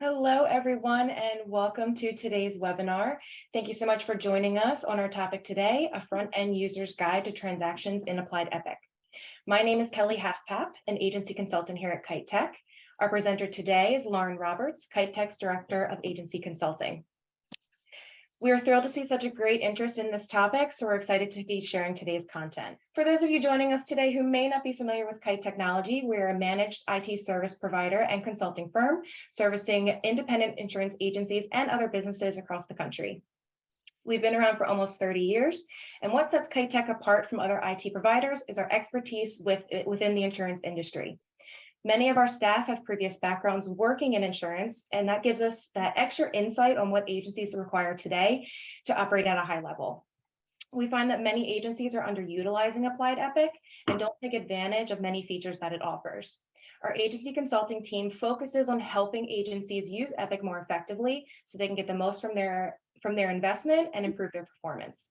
Hello, everyone, and welcome to today's webinar. Thank you so much for joining us on our topic today, a front-end user's guide to transactions in Applied Epic. My name is Kelly Halfpap, an agency consultant here at KiteTech. Our presenter today is Lauren Roberts, KiteTech's Director of Agency Consulting. We are thrilled to see such a great interest in this topic, so we're excited to be sharing today's content. For those of you joining us today who may not be familiar with Kite Technology, we're a managed IT service provider and consulting firm servicing independent insurance agencies and other businesses across the country. We've been around for almost 30 years, and what sets KiteTech apart from other IT providers is our expertise within the insurance industry. Many of our staff have previous backgrounds working in insurance, and that gives us that extra insight on what agencies require today to operate at a high level. We find that many agencies are underutilizing Applied Epic and don't take advantage of many features that it offers. Our agency consulting team focuses on helping agencies use Epic more effectively so they can get the most from their investment and improve their performance.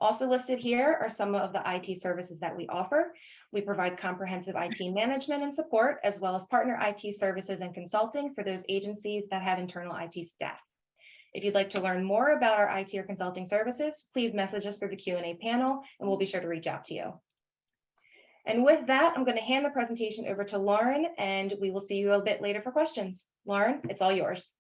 Also listed here are some of the IT services that we offer. We provide comprehensive IT management and support, as well as partner IT services and consulting for those agencies that have internal IT staff. If you'd like to learn more about our IT or consulting services, please message us through the Q&A panel, and we'll be sure to reach out to you. And with that, I'm going to hand the presentation over to Lauren, and we will see you a bit later for questions. Lauren, it's all yours.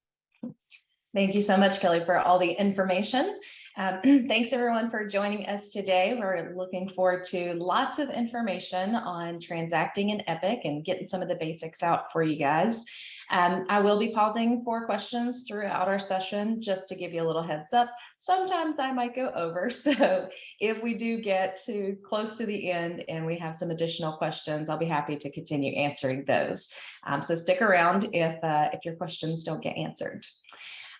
Thank you so much, Kelly, for all the information. Thanks everyone for joining us today. We're looking forward to lots of information on transacting in Epic and getting some of the basics out for you guys. I will be pausing for questions throughout our session just to give you a little heads up. Sometimes I might go over, so if we do get to close to the end and we have some additional questions, I'll be happy to continue answering those. So stick around if your questions don't get answered.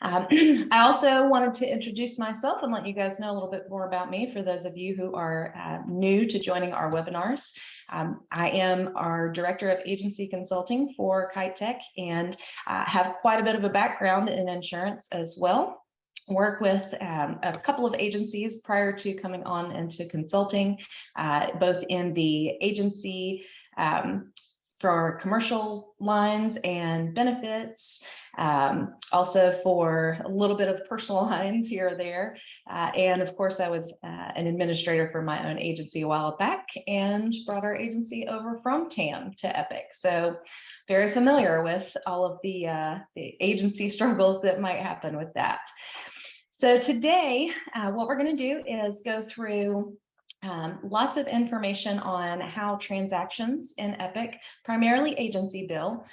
I also wanted to introduce myself and let you guys know a little bit more about me for those of you who are new to joining our webinars. I am our Director of Agency Consulting for KiteTech and have quite a bit of a background in insurance as well. Work with a couple of agencies prior to coming on into consulting, both in the agency for commercial lines and benefits, also for a little bit of personal lines here or there. And of course, I was an administrator for my own agency a while back and brought our agency over from TAM to Epic. So very familiar with all of the agency struggles that might happen with that. So today, what we're going to do is go through lots of information on how transactions in Epic, primarily agency bill,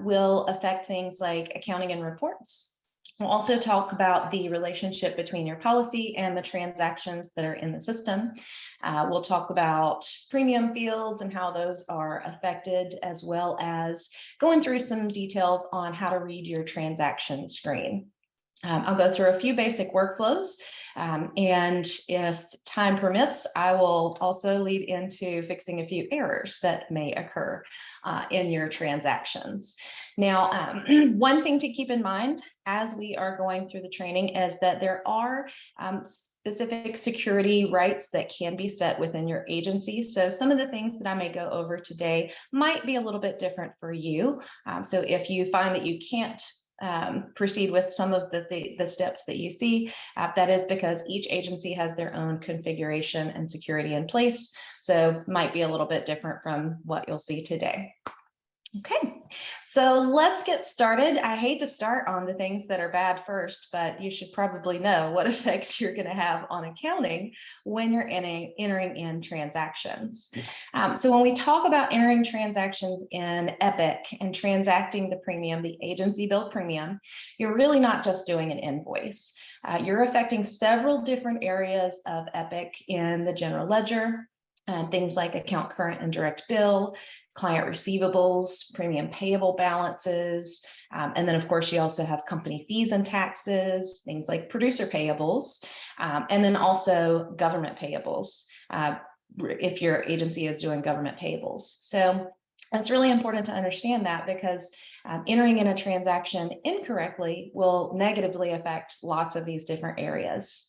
will affect things like accounting and reports. We'll also talk about the relationship between your policy and the transactions that are in the system. We'll talk about premium fields and how those are affected, as well as going through some details on how to read your transaction screen. I'll go through a few basic workflows. And if time permits, I will also lead into fixing a few errors that may occur in your transactions. Now, one thing to keep in mind as we are going through the training is that there are specific security rights that can be set within your agency. So some of the things that I may go over today might be a little bit different for you. So if you find that you can't proceed with some of the steps that you see, that is because each agency has their own configuration and security in place, so might be a little bit different from what you'll see today. Okay, so let's get started. I hate to start on the things that are bad first, but you should probably know what effects you're going to have on accounting when you're entering in transactions. So when we talk about entering transactions in Epic and transacting the premium, the agency bill premium, you're really not just doing an invoice. You're affecting several different areas of Epic in the general ledger, things like account current and direct bill, client receivables, premium payable balances, and then of course you also have company fees and taxes, things like producer payables, and then also government payables, if your agency is doing government payables. So it's really important to understand that because entering in a transaction incorrectly will negatively affect lots of these different areas.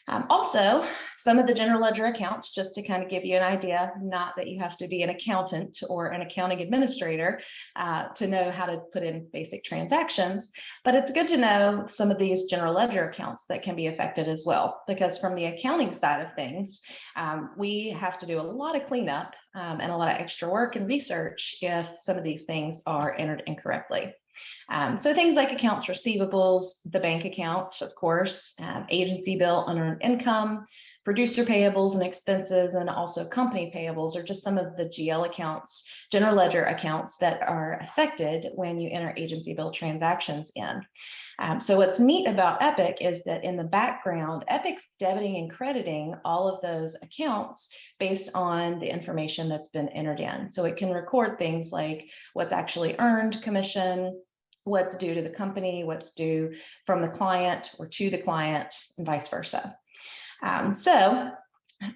Also, some of the general ledger accounts, just to kind of give you an idea, not that you have to be an accountant or an accounting administrator to know how to put in basic transactions, but it's good to know some of these general ledger accounts that can be affected as well, because from the accounting side of things, we have to do a lot of cleanup and a lot of extra work and research if some of these things are entered incorrectly. So things like accounts receivables, the bank account, of course, agency bill, unearned income, producer payables and expenses, and also company payables are just some of the GL accounts, general ledger accounts that are affected when you enter agency bill transactions in. So what's neat about Epic is that in the background, Epic's debiting and crediting all of those accounts based on the information that's been entered in. So it can record things like what's actually earned commission, what's due to the company, what's due from the client or to the client, and vice versa. So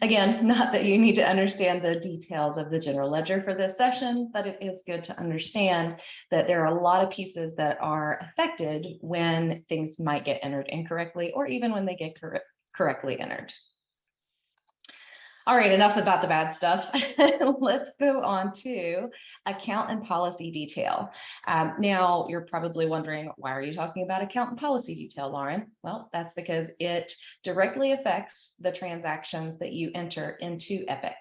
again, not that you need to understand the details of the general ledger for this session, but it is good to understand that there are a lot of pieces that are affected when things might get entered incorrectly or even when they get correctly entered. All right, enough about the bad stuff. Let's go on to account and policy detail. Now, you're probably wondering, why are you talking about account and policy detail, Lauren? Well, that's because it directly affects the transactions that you enter into Epic.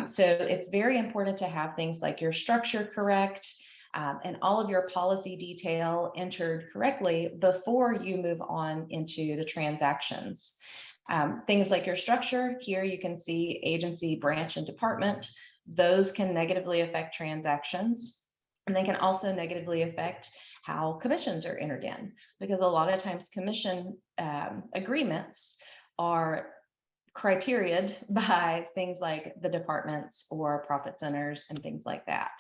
So it's very important to have things like your structure correct, and all of your policy detail entered correctly before you move on into the transactions. Things like your structure, here you can see agency, branch, and department. Those can negatively affect transactions, and they can also negatively affect how commissions are entered in, because a lot of times commission agreements are criteriaed by things like the departments or profit centers and things like that.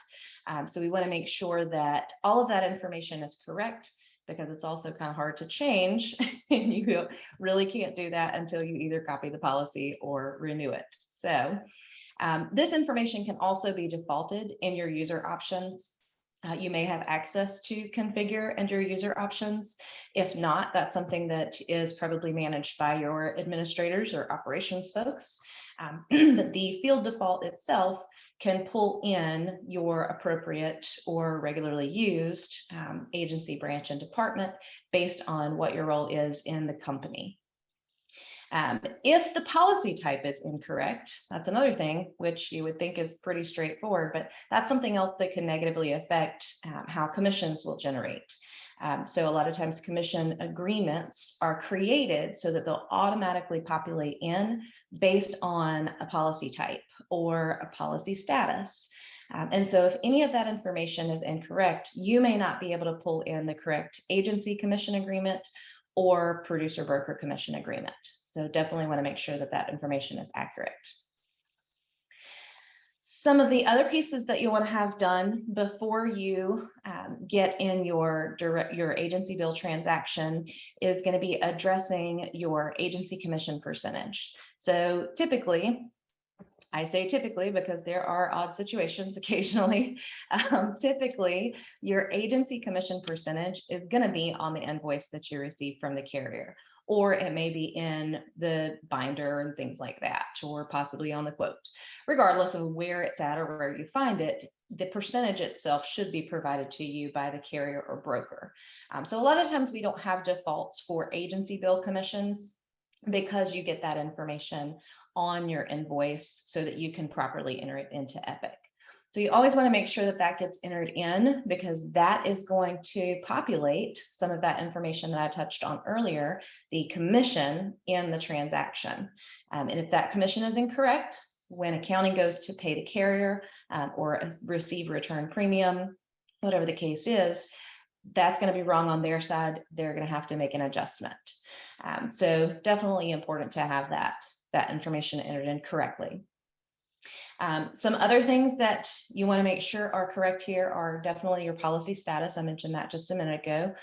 So we want to make sure that all of that information is correct, because it's also kind of hard to change and you really can't do that until you either copy the policy or renew it. So this information can also be defaulted in your user options. You may have access to configure and your user options. If not, that's something that is probably managed by your administrators or operations folks. The field default itself can pull in your appropriate or regularly used agency, branch, and department based on what your role is in the company. If the policy type is incorrect, that's another thing which you would think is pretty straightforward, but that's something else that can negatively affect how commissions will generate. So a lot of times commission agreements are created so that they'll automatically populate in based on a policy type or a policy status. And so if any of that information is incorrect, you may not be able to pull in the correct agency commission agreement or producer broker commission agreement. So definitely want to make sure that that information is accurate. Some of the other pieces that you want to have done before you get in your agency bill transaction is going to be addressing your agency commission percentage. So typically, I say typically because there are odd situations occasionally. Typically, your agency commission percentage is going to be on the invoice that you receive from the carrier, or it may be in the binder and things like that, or possibly on the quote. Regardless of where it's at or where you find it, the percentage itself should be provided to you by the carrier or broker. So a lot of times we don't have defaults for agency bill commissions because you get that information on your invoice so that you can properly enter it into Epic. So you always want to make sure that that gets entered in, because that is going to populate some of that information that I touched on earlier, the commission in the transaction. And if that commission is incorrect, when accounting goes to pay the carrier or receive return premium, whatever the case is, that's going to be wrong on their side. They're going to have to make an adjustment. So definitely important to have that information entered in correctly. Some other things that you want to make sure are correct here are definitely your policy status. I mentioned that just a minute ago.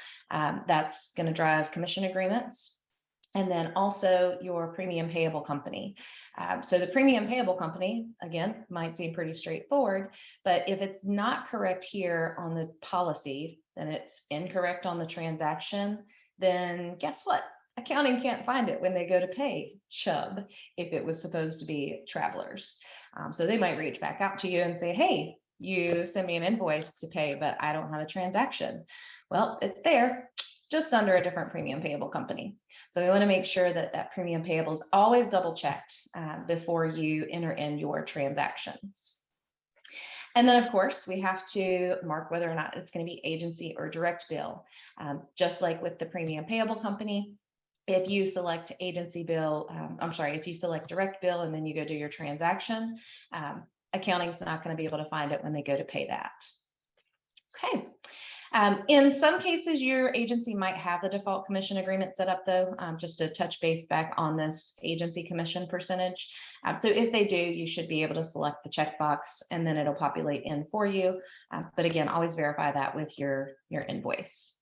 That's going to drive commission agreements. And then also your premium payable company. So the premium payable company, again, might seem pretty straightforward, but if it's not correct here on the policy, then it's incorrect on the transaction, then guess what? accounting can't find it when they go to pay Chubb if it was supposed to be Travelers. So they might reach back out to you and say, hey, you send me an invoice to pay, but I don't have a transaction. Well, it's there, just under a different premium payable company. So we want to make sure that that premium payable is always double checked before you enter in your transactions. And then, of course, we have to mark whether or not it's going to be agency or direct bill. Just like with the premium payable company, if you select agency bill, if you select direct bill and then you go do your transaction, accounting's not going to be able to find it when they go to pay that. Okay. In some cases, your agency might have the default commission agreement set up, though, just to touch base back on this agency commission percentage. So if they do, you should be able to select the checkbox and then it'll populate in for you. But again, always verify that with your invoice.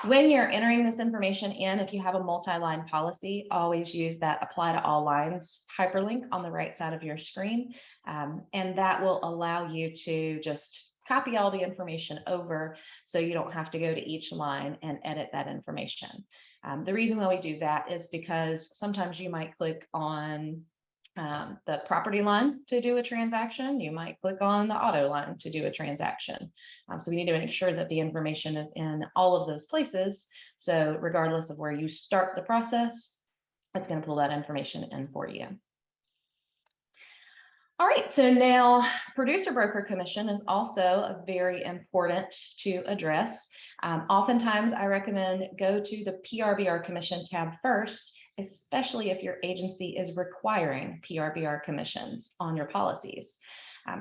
When you're entering this information in, if you have a multi-line policy, always use that apply to all lines hyperlink on the right side of your screen. And that will allow you to just copy all the information over so you don't have to go to each line and edit that information. The reason why we do that is because sometimes you might click on the property line to do a transaction. You might click on the auto line to do a transaction. So we need to make sure that the information is in all of those places. So regardless of where you start the process, it's going to pull that information in for you. All right, so now producer broker commission is also very important to address. Oftentimes I recommend go to the PRBR commission tab first, especially if your agency is requiring PRBR commissions on your policies.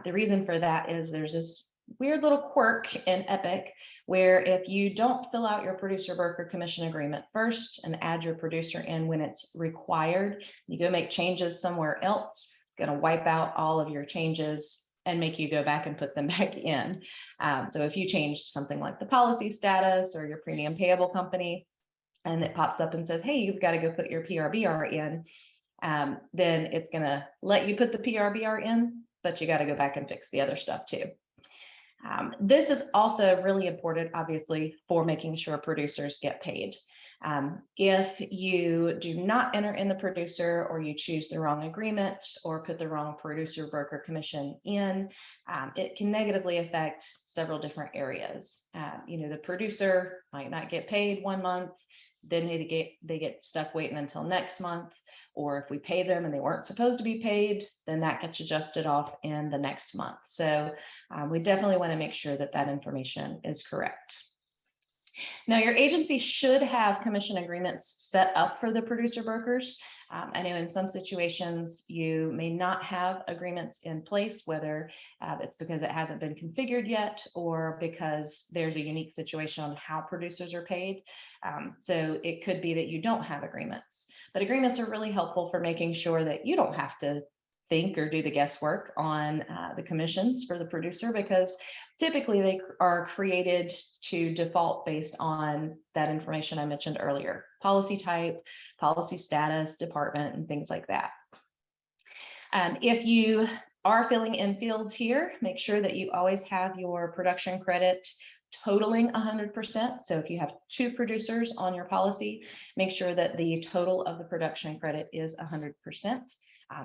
The reason for that is there's this weird little quirk in Epic where if you don't fill out your producer broker commission agreement first and add your producer in when it's required, you go make changes somewhere else, going to wipe out all of your changes and make you go back and put them back in. So if you changed something like the policy status or your premium payable company, and it pops up and says, hey, you've got to go put your PRBR in, then it's going to let you put the PRBR in, but you got to go back and fix the other stuff too. This is also really important, obviously, for making sure producers get paid. If you do not enter in the producer or you choose the wrong agreement or put the wrong producer broker commission in, it can negatively affect several different areas. The producer might not get paid 1 month, then they get stuck waiting until next month, or if we pay them and they weren't supposed to be paid, then that gets adjusted off in the next month. So we definitely want to make sure that that information is correct. Now, your agency should have commission agreements set up for the producer brokers. I know in some situations you may not have agreements in place, whether it's because it hasn't been configured yet or because there's a unique situation on how producers are paid. So it could be that you don't have agreements, but agreements are really helpful for making sure that you don't have to think or do the guesswork on the commissions for the producer, because typically they are created to default based on that information I mentioned earlier: policy type, policy status, department, and things like that. If you are filling in fields here, make sure that you always have your production credit totaling 100%. So if you have 2 producers on your policy, make sure that the total of the production credit is 100%.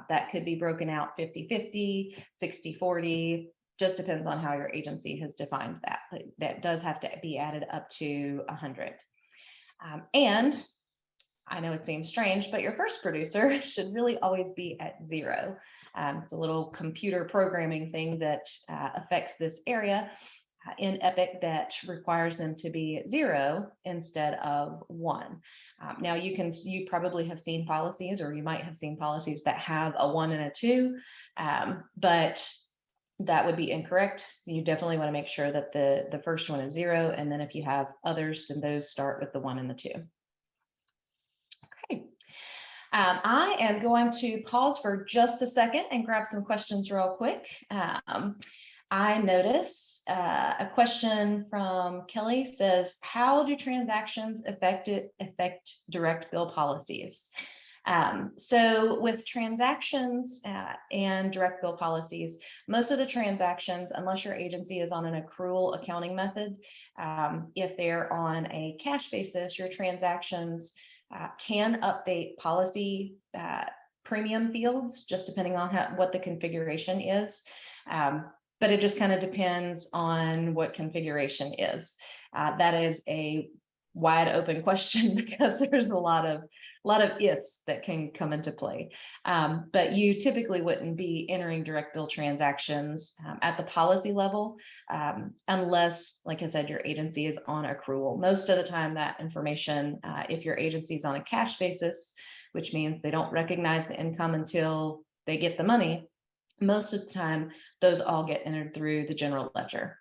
That could be broken out 50-50, 60-40, just depends on how your agency has defined that. But that does have to be added up to 100. And I know it seems strange, but your first producer should really always be at 0. It's a little computer programming thing that affects this area in Epic that requires them to be 0 instead of 1. Now you probably have seen policies, or you might have seen policies that have a 1 and a 2, but that would be incorrect. You definitely want to make sure that the first one is 0, and then if you have others, then those start with the 1 and the 2. Okay. I am going to pause for just a second and grab some questions real quick. I notice a question from Kelly says, how do transactions affect direct bill policies? So with transactions and direct bill policies, most of the transactions, unless your agency is on an accrual accounting method, if they're on a cash basis, your transactions can update policy premium fields, just depending on what the configuration is. But it just kind of depends on what configuration is. That is a wide open question because there's a lot of ifs that can come into play. But you typically wouldn't be entering direct bill transactions at the policy level unless, like I said, your agency is on accrual. Most of the time, that information, if your agency is on a cash basis, which means they don't recognize the income until they get the money, most of the time, those all get entered through the general ledger.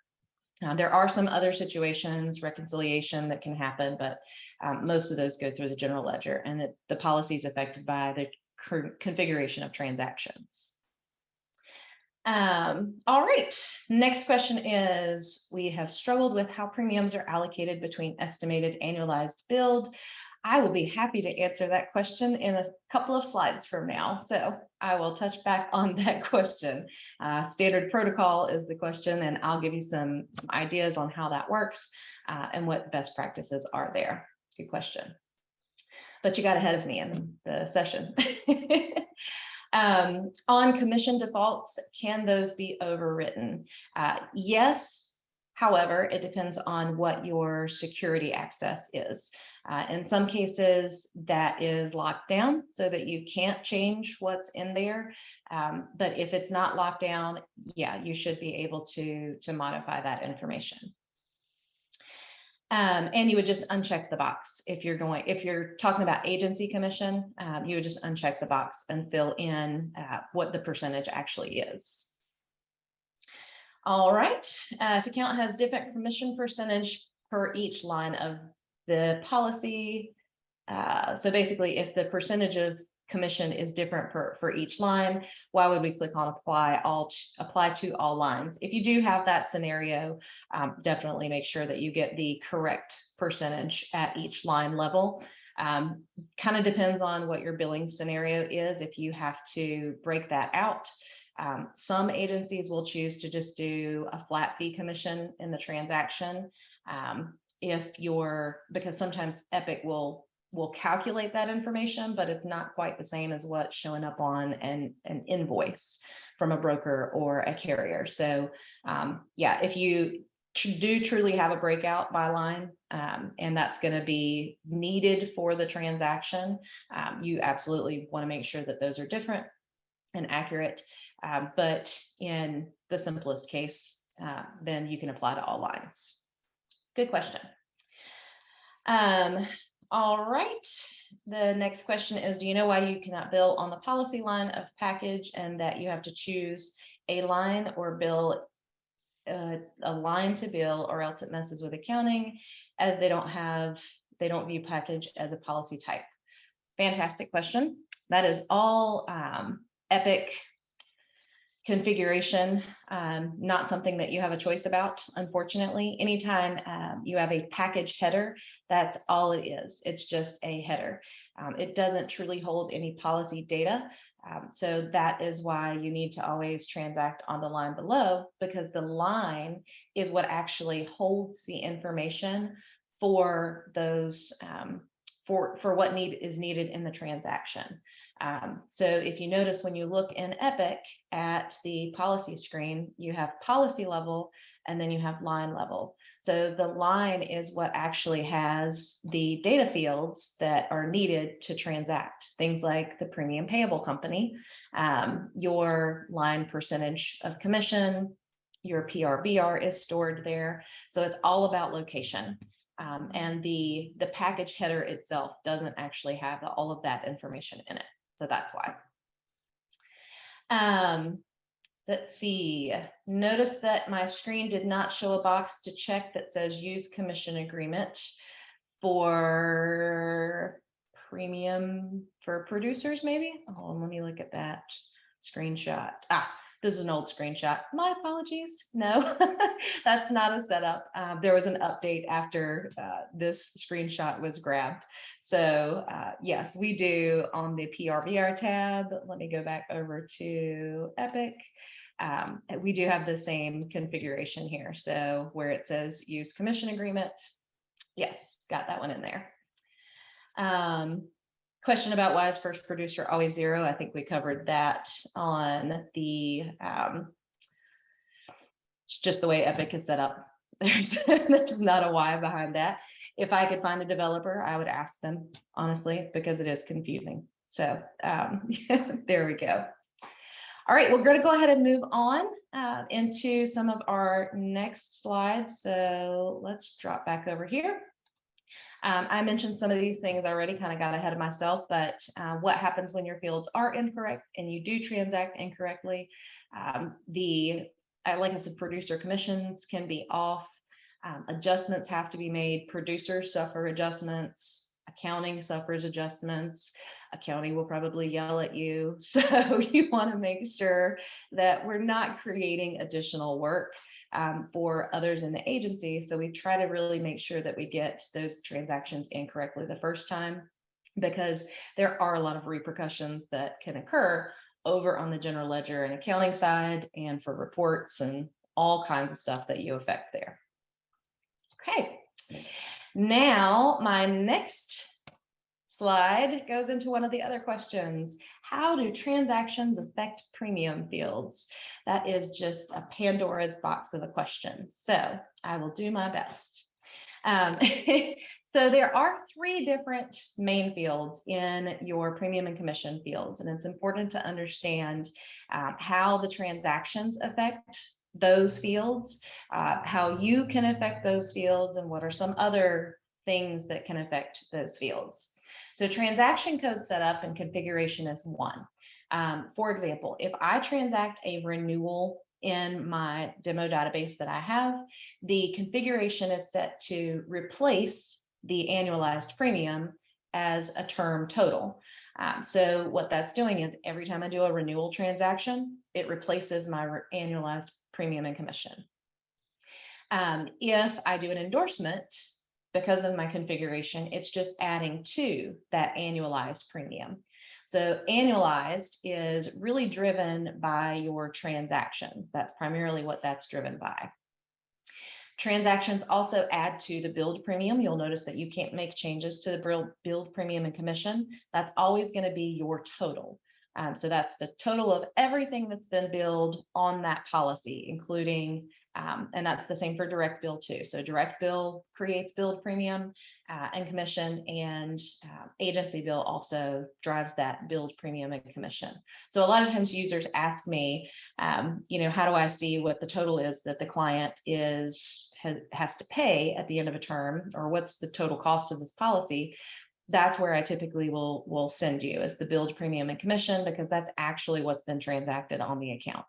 There are some other situations, reconciliation that can happen, but most of those go through the general ledger, and the policy is affected by the configuration of transactions. All right, next question is, we have struggled with how premiums are allocated between estimated annualized billed. I will be happy to answer that question in a couple of slides from now. So I will touch back on that question. Standard protocol is the question, and I'll give you some ideas on how that works and what best practices are there. Good question. But you got ahead of me in the session. On commission defaults, can those be overwritten? Yes. However, it depends on what your security access is. In some cases, that is locked down so that you can't change what's in there. But if it's not locked down, yeah, you should be able to modify that information. And you would just uncheck the box. If you're talking about agency commission, you would just uncheck the box and fill in what the percentage actually is. All right, if account has different commission percentage per each line of the policy. So basically, if the percentage of commission is different for each line, why would we click on apply to all lines? If you do have that scenario, definitely make sure that you get the correct percentage at each line level. Kind of depends on what your billing scenario is. If you have to break that out, some agencies will choose to just do a flat fee commission in the transaction. Because sometimes Epic will calculate that information, but it's not quite the same as what's showing up on an invoice from a broker or a carrier. So yeah, if you do truly have a breakout by line, and that's going to be needed for the transaction, you absolutely want to make sure that those are different and accurate. But in the simplest case, then you can apply to all lines. Good question. All right. The next question is, do you know why you cannot bill on the policy line of package and that you have to choose a line or bill a line to bill, or else it messes with accounting as they don't view package as a policy type? Fantastic question. That is all Epic configuration, not something that you have a choice about, unfortunately. Anytime you have a package header, that's all it is. It's just a header. It doesn't truly hold any policy data. So that is why you need to always transact on the line below, because the line is what actually holds the information for those for what is needed in the transaction. So if you notice, when you look in Epic at the policy screen, you have policy level and then you have line level. So the line is what actually has the data fields that are needed to transact. Things like the premium payable company, your line percentage of commission, your PRBR is stored there. So it's all about location. And the package header itself doesn't actually have all of that information in it. So that's why. Let's see. Notice that my screen did not show a box to check that says use commission agreement for premium for producers, maybe. Oh, let me look at that screenshot. This is an old screenshot. My apologies. No, that's not a setup. There was an update after this screenshot was grabbed. So yes, we do on the PRBR tab. Let me go back over to Epic. We do have the same configuration here. So where it says use commission agreement, yes, got that one in there. Question about why is first producer always zero? I think we covered that on the, it's just the way Epic is set up. There's not a why behind that. If I could find a developer, I would ask them, honestly, because it is confusing. So there we go. All right, we're going to go ahead and move on into some of our next slides. So let's drop back over here. I mentioned some of these things already, kind of got ahead of myself, but what happens when your fields are incorrect and you do transact incorrectly? Like I said, producer commissions can be off. Adjustments have to be made. Producers suffer adjustments. Accounting suffers adjustments. Accounting will probably yell at you. So you want to make sure that we're not creating additional work for others in the agency. So we try to really make sure that we get those transactions incorrectly the first time, because there are a lot of repercussions that can occur over on the general ledger and accounting side, and for reports and all kinds of stuff that you affect there. Okay, now my next slide goes into one of the other questions. How do transactions affect premium fields? That is just a Pandora's box of a question. So I will do my best. So there are 3 different main fields in your premium and commission fields, and it's important to understand how the transactions affect those fields, how you can affect those fields, and what are some other things that can affect those fields. So transaction code setup and configuration is one. For example, if I transact a renewal in my demo database that I have, the configuration is set to replace the annualized premium as a term total. So what that's doing is every time I do a renewal transaction, it replaces my annualized premium and commission. If I do an endorsement, because of my configuration, it's just adding to that annualized premium. So annualized is really driven by your transaction. That's primarily what that's driven by. Transactions also add to the billed premium. You'll notice that you can't make changes to the billed premium and commission. That's always going to be your total. So that's the total of everything that's been billed on that policy, including, and that's the same for direct bill too. So direct bill creates billed premium and commission, and agency bill also drives that billed premium and commission. So a lot of times users ask me, how do I see what the total is that the client has to pay at the end of a term, or what's the total cost of this policy? That's where I typically will send you as the billed premium and commission, because that's actually what's been transacted on the account.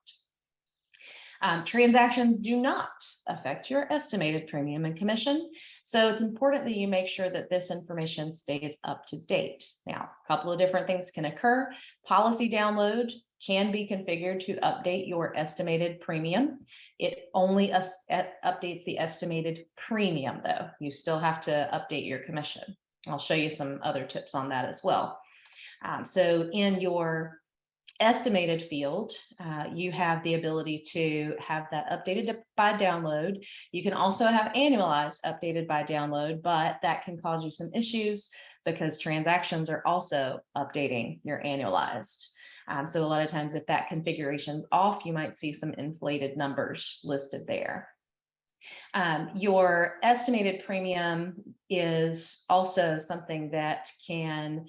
Transactions do not affect your estimated premium and commission. So it's important that you make sure that this information stays up to date. Now, a couple of different things can occur. Policy download can be configured to update your estimated premium. It only updates the estimated premium, though. You still have to update your commission. I'll show you some other tips on that as well. So in your estimated field, you have the ability to have that updated by download. You can also have annualized updated by download, but that can cause you some issues because transactions are also updating your annualized. So a lot of times if that configuration's off, you might see some inflated numbers listed there. Your estimated premium is also something that can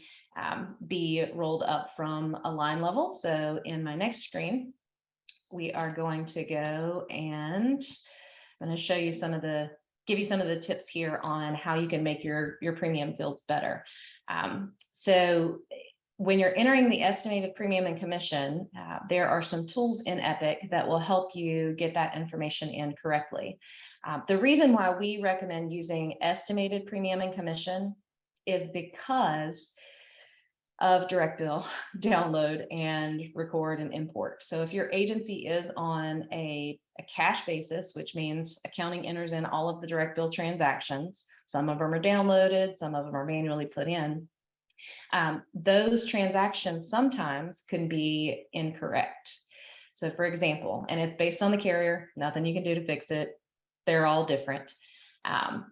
be rolled up from a line level. So in my next screen, we are going to go and I'm going to show you give you some of the tips here on how you can make your premium fields better. So when you're entering the estimated premium and commission, there are some tools in Epic that will help you get that information in correctly. The reason why we recommend using estimated premium and commission is because of direct bill, download, and record and import. So if your agency is on a cash basis, which means accounting enters in all of the direct bill transactions, some of them are downloaded, some of them are manually put in, those transactions sometimes can be incorrect. So for example, and it's based on the carrier, nothing you can do to fix it. They're all different.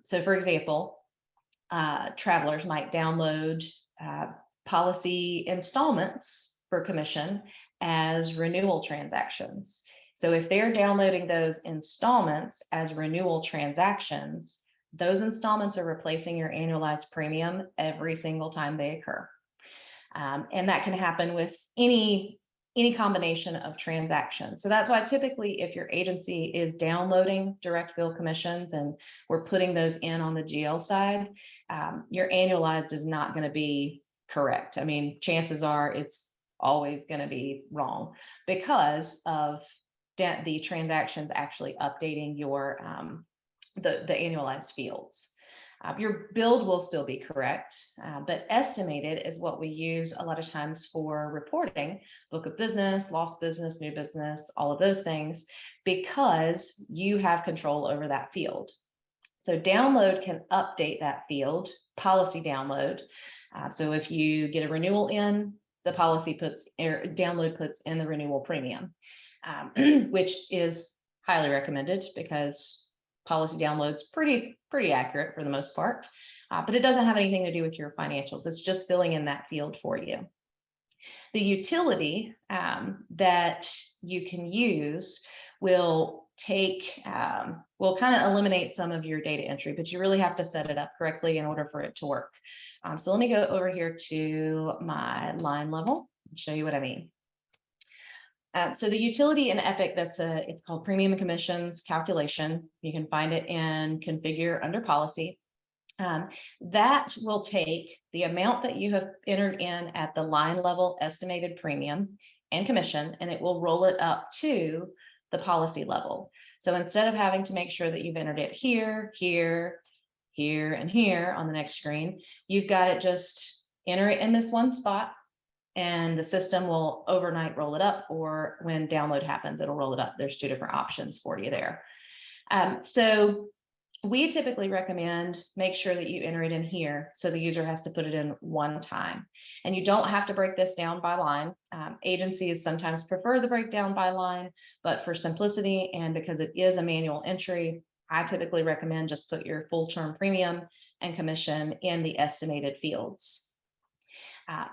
So for example, travelers might download policy installments for commission as renewal transactions. So if they're downloading those installments as renewal transactions, those installments are replacing your annualized premium every single time they occur. And that can happen with any combination of transactions. So that's why typically if your agency is downloading direct bill commissions and we're putting those in on the GL side, your annualized is not going to be correct. I mean, chances are it's always going to be wrong because of the transactions actually updating your the annualized fields. Your build will still be correct, but estimated is what we use a lot of times for reporting, book of business, lost business, new business, all of those things, because you have control over that field. So download can update that field, policy download. So if you get a renewal in, the policy download puts in the renewal premium, which is highly recommended because policy download's pretty accurate for the most part, but it doesn't have anything to do with your financials. It's just filling in that field for you. The utility that you can use will will kind of eliminate some of your data entry, but you really have to set it up correctly in order for it to work. So let me go over here to my line level and show you what I mean. So the utility in Epic, it's called premium and commissions calculation. You can find it in configure under policy. That will take the amount that you have entered in at the line level estimated premium and commission, and it will roll it up to the policy level. So instead of having to make sure that you've entered it here, here, here, and here on the next screen, you've got it just enter it in this one spot, and the system will overnight roll it up, or when download happens, it'll roll it up. There's two different options for you there. So we typically recommend make sure that you enter it in here, so the user has to put it in one time. And you don't have to break this down by line. Agencies sometimes prefer the breakdown by line, but for simplicity and because it is a manual entry, I typically recommend just put your full term premium and commission in the estimated fields.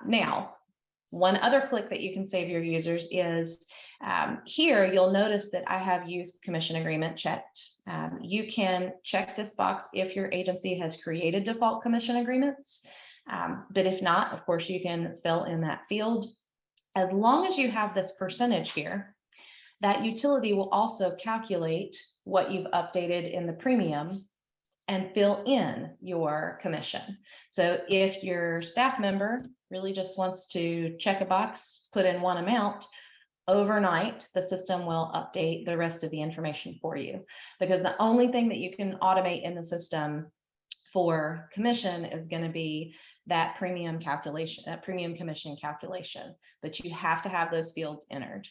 Now, one other click that you can save your users is here. You'll notice that I have used commission agreement checked. You can check this box if your agency has created default commission agreements. But if not, of course, you can fill in that field. As long as you have this percentage here, that utility will also calculate what you've updated in the premium and fill in your commission. So if your staff member really just wants to check a box, put in one amount, overnight, the system will update the rest of the information for you, because the only thing that you can automate in the system for commission is going to be that premium calculation, that premium commission calculation, but you have to have those fields entered.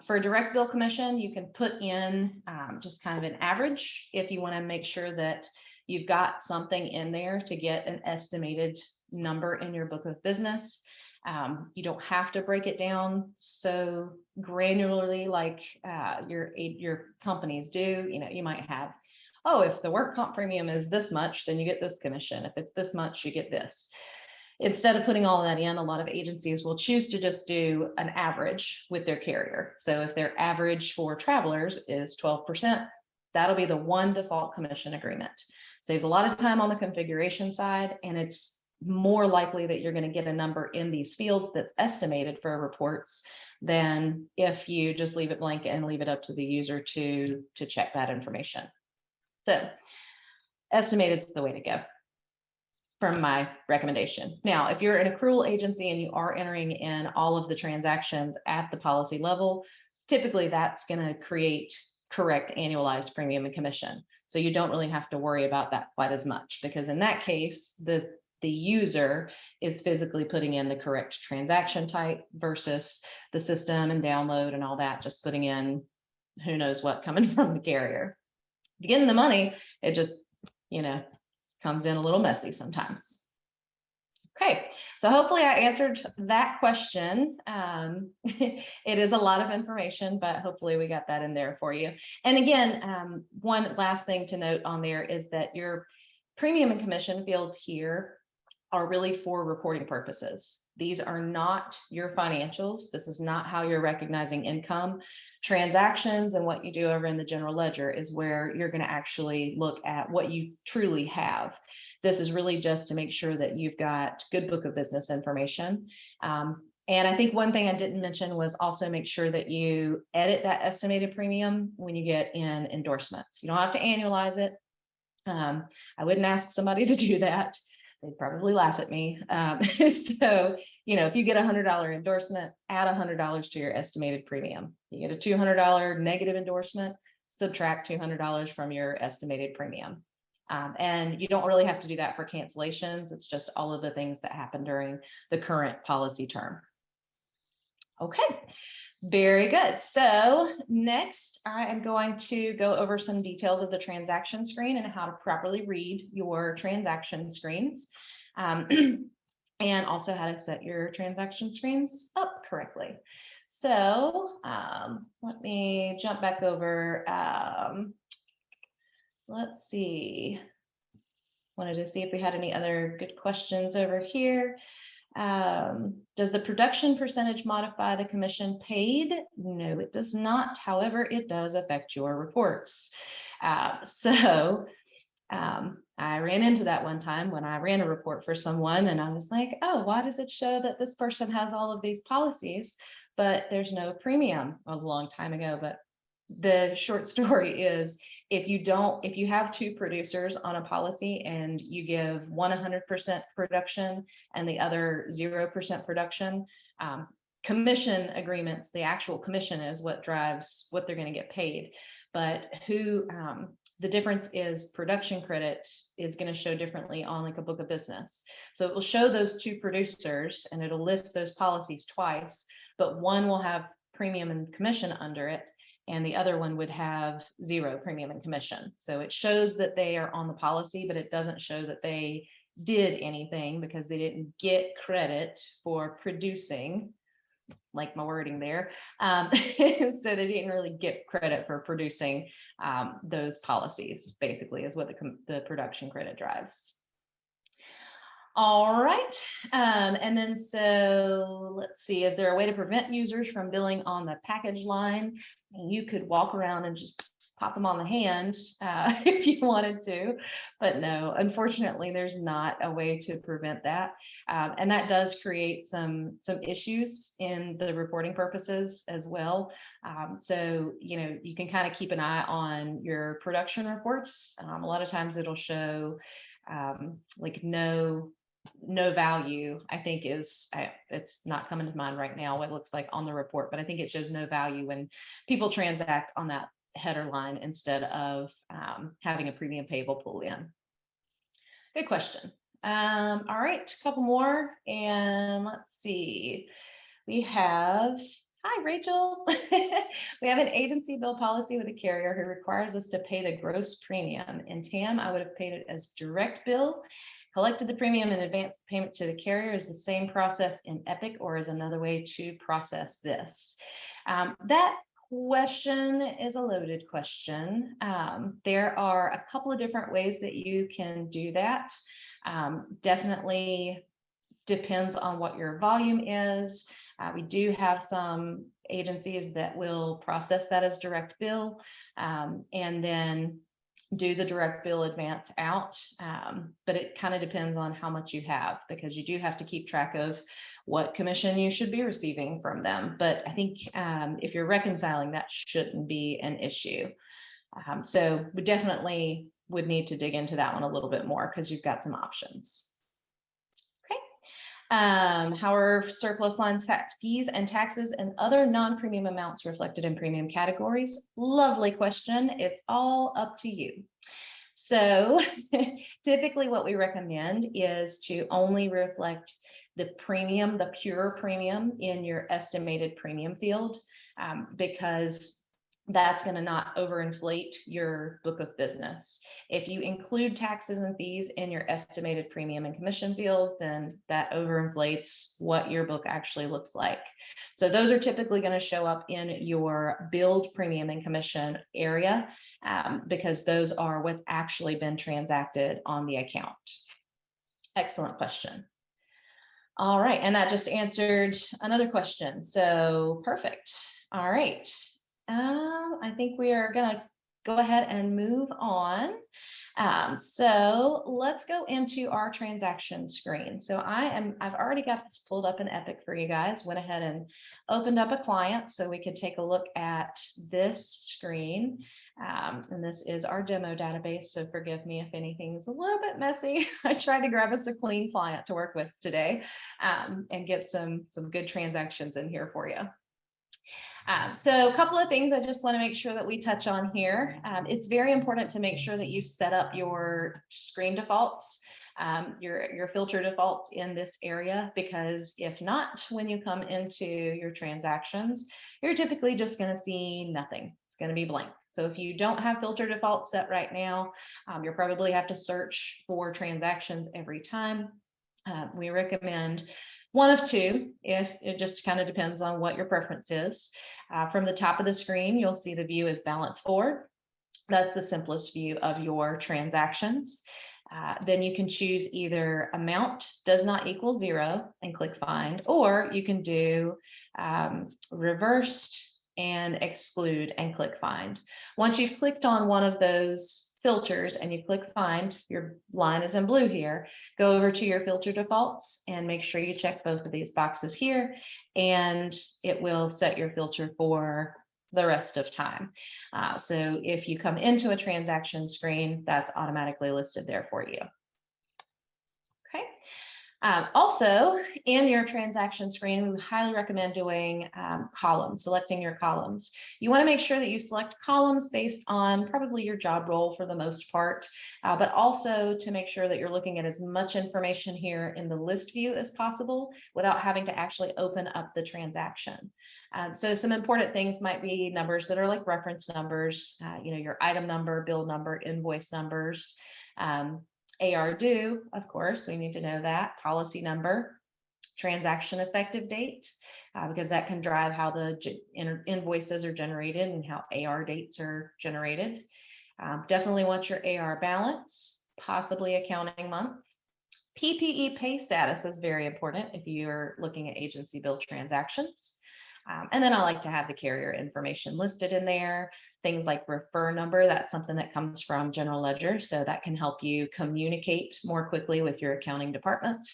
For direct bill commission, you can put in just kind of an average if you want to make sure that you've got something in there to get an estimated number in your book of business. You don't have to break it down so granularly like your companies do. You know, you might have, oh, if the work comp premium is this much, then you get this commission. If it's this much, you get this. Instead of putting all of that in, a lot of agencies will choose to just do an average with their carrier. So if their average for travelers is 12%, that'll be the one default commission agreement. Saves a lot of time on the configuration side, and it's more likely that you're going to get a number in these fields that's estimated for reports than if you just leave it blank and leave it up to the user to check that information. So estimated is the way to go from my recommendation. Now, if you're an accrual agency and you are entering in all of the transactions at the policy level, typically that's going to create correct annualized premium and commission. So you don't really have to worry about that quite as much, because in that case, the user is physically putting in the correct transaction type versus the system and download and all that, just putting in who knows what coming from the carrier. Getting the money, it just, you know, comes in a little messy sometimes. Okay, so hopefully I answered that question. It is a lot of information, but hopefully we got that in there for you. And again, one last thing to note on there is that your premium and commission fields here are really for reporting purposes. These are not your financials. This is not how you're recognizing income. Transactions and what you do over in the general ledger is where you're going to actually look at what you truly have. This is really just to make sure that you've got good book of business information. And I think one thing I didn't mention was also make sure that you edit that estimated premium when you get in endorsements. You don't have to annualize it. I wouldn't ask somebody to do that. They'd probably laugh at me. So, if you get a $100 endorsement, add $100 to your estimated premium. You get a $200 negative endorsement, subtract $200 from your estimated premium. And you don't really have to do that for cancellations. It's just all of the things that happen during the current policy term. Okay, very good. So next, I am going to go over some details of the transaction screen and how to properly read your transaction screens, and also how to set your transaction screens up correctly. So let me jump back over. Let's see. Wanted to see if we had any other good questions over here. Does the production percentage modify the commission paid? No, it does not. However, it does affect your reports. I ran into that one time when I ran a report for someone and I was like, oh, why does it show that this person has all of these policies, but there's no premium? That was a long time ago, but the short story is if you have two producers on a policy and you give one 100% production and the other 0% production, commission agreements, the actual commission is what drives what they're going to get paid. But the difference is production credit is going to show differently on like a book of business. So it will show those two producers and it'll list those policies twice, but one will have premium and commission under it, and the other one would have 0 premium and commission. So it shows that they are on the policy, but it doesn't show that they did anything because they didn't get credit for producing, like my wording there. So they didn't really get credit for producing those policies, basically, is what the production credit drives. All right, and then so let's see, is there a way to prevent users from billing on the package line? You could walk around and just pop them on the hand if you wanted to, but no, unfortunately, there's not a way to prevent that. And that does create some issues in the reporting purposes as well. So, you can kind of keep an eye on your production reports. A lot of times it'll show like no value, I think it's not coming to mind right now what it looks like on the report, but I think it shows no value when people transact on that header line instead of having a premium payable pull in. Good question. All right, a couple more, and let's see. We have, hi Rachel. We have an agency bill policy with a carrier who requires us to pay the gross premium. In TAM, I would have paid it as direct bill, collected the premium and advanced the payment to the carrier. Is the same process in Epic, or is another way to process this? That question is a loaded question. There are a couple of different ways that you can do that. Definitely depends on what your volume is. We do have some agencies that will process that as direct bill, and then do the direct bill advance out, but it kind of depends on how much you have, because you do have to keep track of what commission you should be receiving from them. But I think if you're reconciling, that shouldn't be an issue. So we definitely would need to dig into that one a little bit more because you've got some options. How are surplus lines, fees, and taxes and other non-premium amounts reflected in premium categories? Lovely question. It's all up to you. So typically what we recommend is to only reflect the premium, the pure premium in your estimated premium field, because that's going to not overinflate your book of business. If you include taxes and fees in your estimated premium and commission fields, then that overinflates what your book actually looks like. So those are typically going to show up in your billed premium and commission area, because those are what's actually been transacted on the account. Excellent question. All right, and that just answered another question. So perfect. All right. I think we are going to go ahead and move on. So let's go into our transaction screen. So I've already got this pulled up in Epic for you guys. Went ahead and opened up a client so we could take a look at this screen. And this is our demo database. So forgive me if anything is a little bit messy. I tried to grab us a clean client to work with today, and get some good transactions in here for you. So a couple of things I just want to make sure that we touch on here. It's very important to make sure that you set up your screen defaults, your filter defaults in this area, because if not, when you come into your transactions, you're typically just going to see nothing. It's going to be blank. So if you don't have filter defaults set right now, you'll probably have to search for transactions every time. We recommend one of two, if it just kind of depends on what your preference is. From the top of the screen, you'll see the view is balance forward. That's the simplest view of your transactions. Then you can choose either amount does not equal 0 and click find, or you can do reversed and exclude and click find. Once you've clicked on one of those filters and you click find, your line is in blue here, go over to your filter defaults and make sure you check both of these boxes here, and it will set your filter for the rest of time. So if you come into a transaction screen, that's automatically listed there for you. Okay. Also, in your transaction screen, we highly recommend doing columns, selecting your columns. You want to make sure that you select columns based on probably your job role for the most part, but also to make sure that you're looking at as much information here in the list view as possible without having to actually open up the transaction. So some important things might be numbers that are like reference numbers, your item number, bill number, invoice numbers. AR due, of course, we need to know that, policy number, transaction effective date, because that can drive how the invoices are generated and how AR dates are generated. Definitely want your AR balance, possibly accounting month. PPE pay status is very important if you're looking at agency bill transactions. And then I like to have the carrier information listed in there. Things like refer number, that's something that comes from General Ledger, so that can help you communicate more quickly with your accounting department.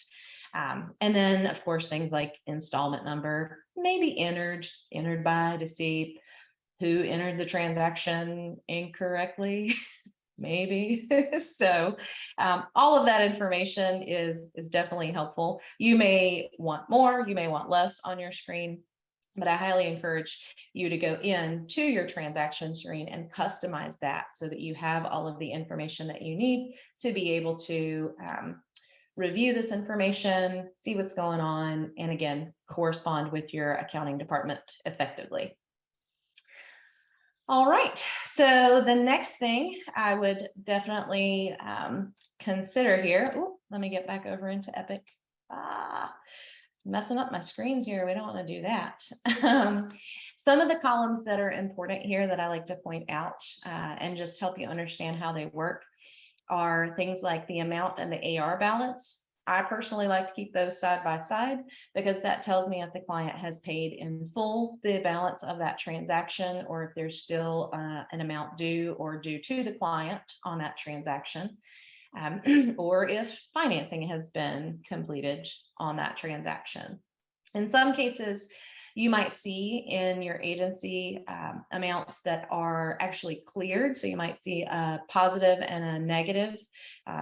And then, of course, things like installment number, maybe entered by to see who entered the transaction incorrectly, maybe. So all of that information is definitely helpful. You may want more, you may want less on your screen, but I highly encourage you to go into your transaction screen and customize that so that you have all of the information that you need to be able to review this information, see what's going on, and again, correspond with your accounting department effectively. All right, so the next thing I would definitely consider here, let me get back over into Epic. Messing up my screens here. We don't want to do that. Some of the columns that are important here that I like to point out and just help you understand how they work are things like the amount and the AR balance. I personally like to keep those side by side because that tells me if the client has paid in full the balance of that transaction, or if there's still an amount due or due to the client on that transaction. Or if financing has been completed on that transaction. In some cases, you might see in your agency amounts that are actually cleared. So you might see a positive and a negative,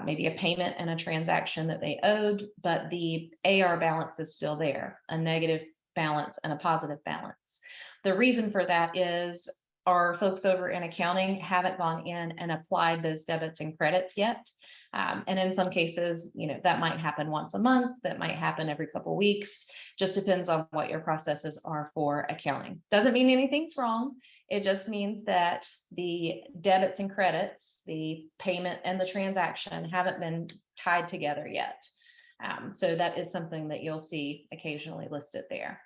maybe a payment and a transaction that they owed, but the AR balance is still there, a negative balance and a positive balance. The reason for that is our folks over in accounting haven't gone in and applied those debits and credits yet. And in some cases, that might happen once a month, that might happen every couple of weeks, just depends on what your processes are for accounting. Doesn't mean anything's wrong. It just means that the debits and credits, the payment and the transaction haven't been tied together yet. So that is something that you'll see occasionally listed there.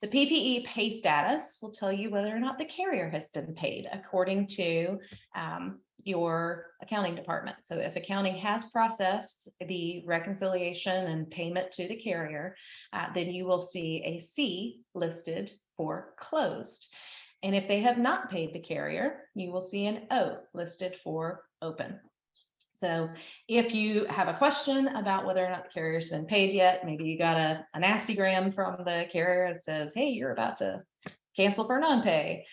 The PPE pay status will tell you whether or not the carrier has been paid according to your accounting department. So if accounting has processed the reconciliation and payment to the carrier, then you will see a C listed for closed. And if they have not paid the carrier, you will see an O listed for open. So if you have a question about whether or not the carrier's been paid yet, maybe you got a nastygram from the carrier that says, hey, you're about to cancel for non-pay,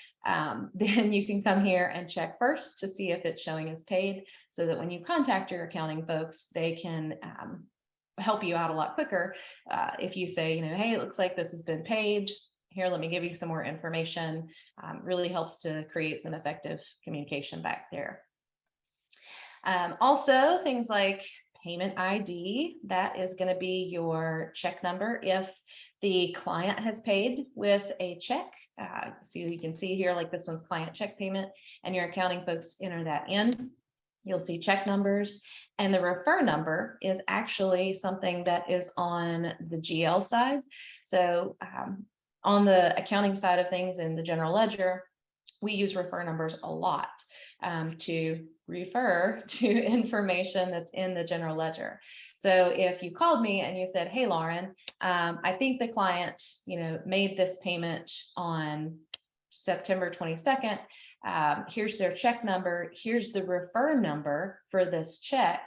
then you can come here and check first to see if it's showing as paid, so that when you contact your accounting folks, they can help you out a lot quicker. If you say, hey, it looks like this has been paid. Here, let me give you some more information. Really helps to create some effective communication back there. Also, things like payment ID, that is going to be your check number if the client has paid with a check. So you can see here, like this one's client check payment, and your accounting folks enter that in. You'll see check numbers, and the refer number is actually something that is on the GL side. So on the accounting side of things in the general ledger, we use refer numbers a lot to refer to information that's in the general ledger. So if you called me and you said, hey, Lauren, I think the client, made this payment on September 22nd. Here's their check number. Here's the refer number for this check.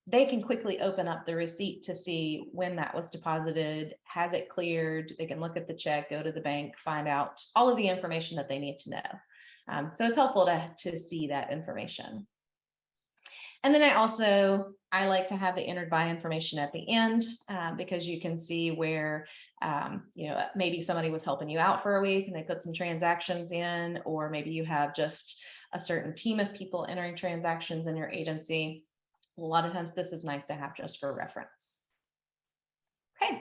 They can quickly open up the receipt to see when that was deposited, has it cleared. They can look at the check, go to the bank, find out all of the information that they need to know. So it's helpful to see that information. And then I like to have the entered by information at the end because you can see where, maybe somebody was helping you out for a week and they put some transactions in, or maybe you have just a certain team of people entering transactions in your agency. A lot of times this is nice to have just for reference. Okay.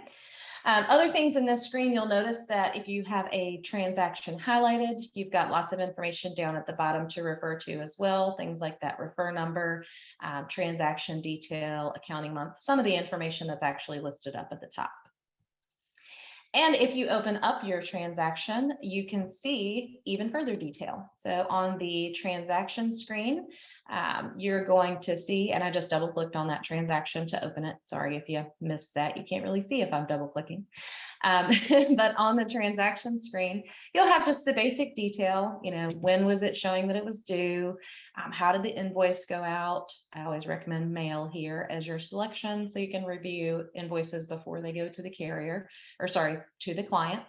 Other things in this screen, you'll notice that if you have a transaction highlighted, you've got lots of information down at the bottom to refer to as well. Things like that refer number, transaction detail, accounting month, some of the information that's actually listed up at the top. And if you open up your transaction, you can see even further detail. So on the transaction screen, you're going to see, and I just double clicked on that transaction to open it. Sorry if you missed that. You can't really see if I'm double clicking. But on the transaction screen, you'll have just the basic detail, when was it showing that it was due? How did the invoice go out? I always recommend mail here as your selection, so you can review invoices before they go to the carrier, or sorry, to the client.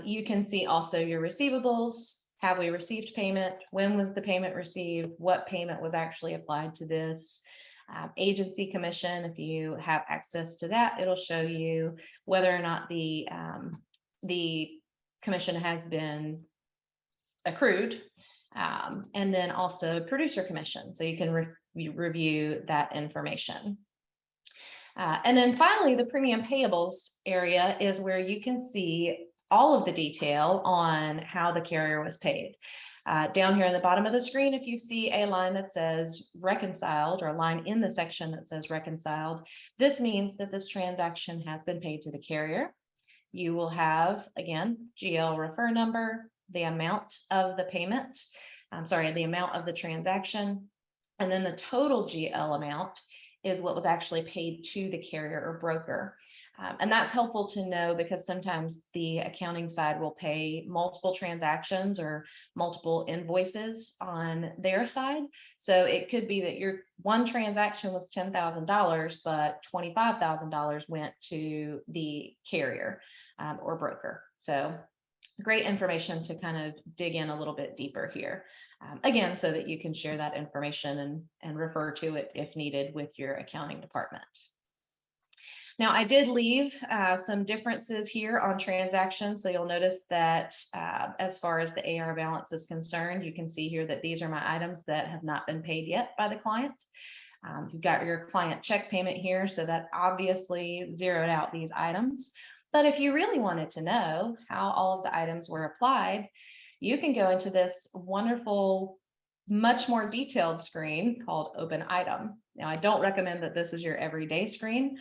You can see also your receivables. Have we received payment? When was the payment received? What payment was actually applied to this? Agency commission, if you have access to that, it'll show you whether or not the commission has been accrued, and then also producer commission, so you can review that information. And then finally, the premium payables area is where you can see all of the detail on how the carrier was paid. Down here in the bottom of the screen, if you see a line that says reconciled, or a line in the section that says reconciled, this means that this transaction has been paid to the carrier. You will have, again, GL refer number, the amount of the payment, the amount of the transaction, and then the total GL amount is what was actually paid to the carrier or broker. And that's helpful to know because sometimes the accounting side will pay multiple transactions or multiple invoices on their side. So it could be that your one transaction was $10,000, but $25,000 went to the carrier or broker. So great information to kind of dig in a little bit deeper here. Again, so that you can share that information and refer to it if needed with your accounting department. Now, I did leave some differences here on transactions. So you'll notice that as far as the AR balance is concerned, you can see here that these are my items that have not been paid yet by the client. You've got your client check payment here, so that obviously zeroed out these items. But if you really wanted to know how all of the items were applied, you can go into this wonderful, much more detailed screen called Open Item. Now, I don't recommend that this is your everyday screen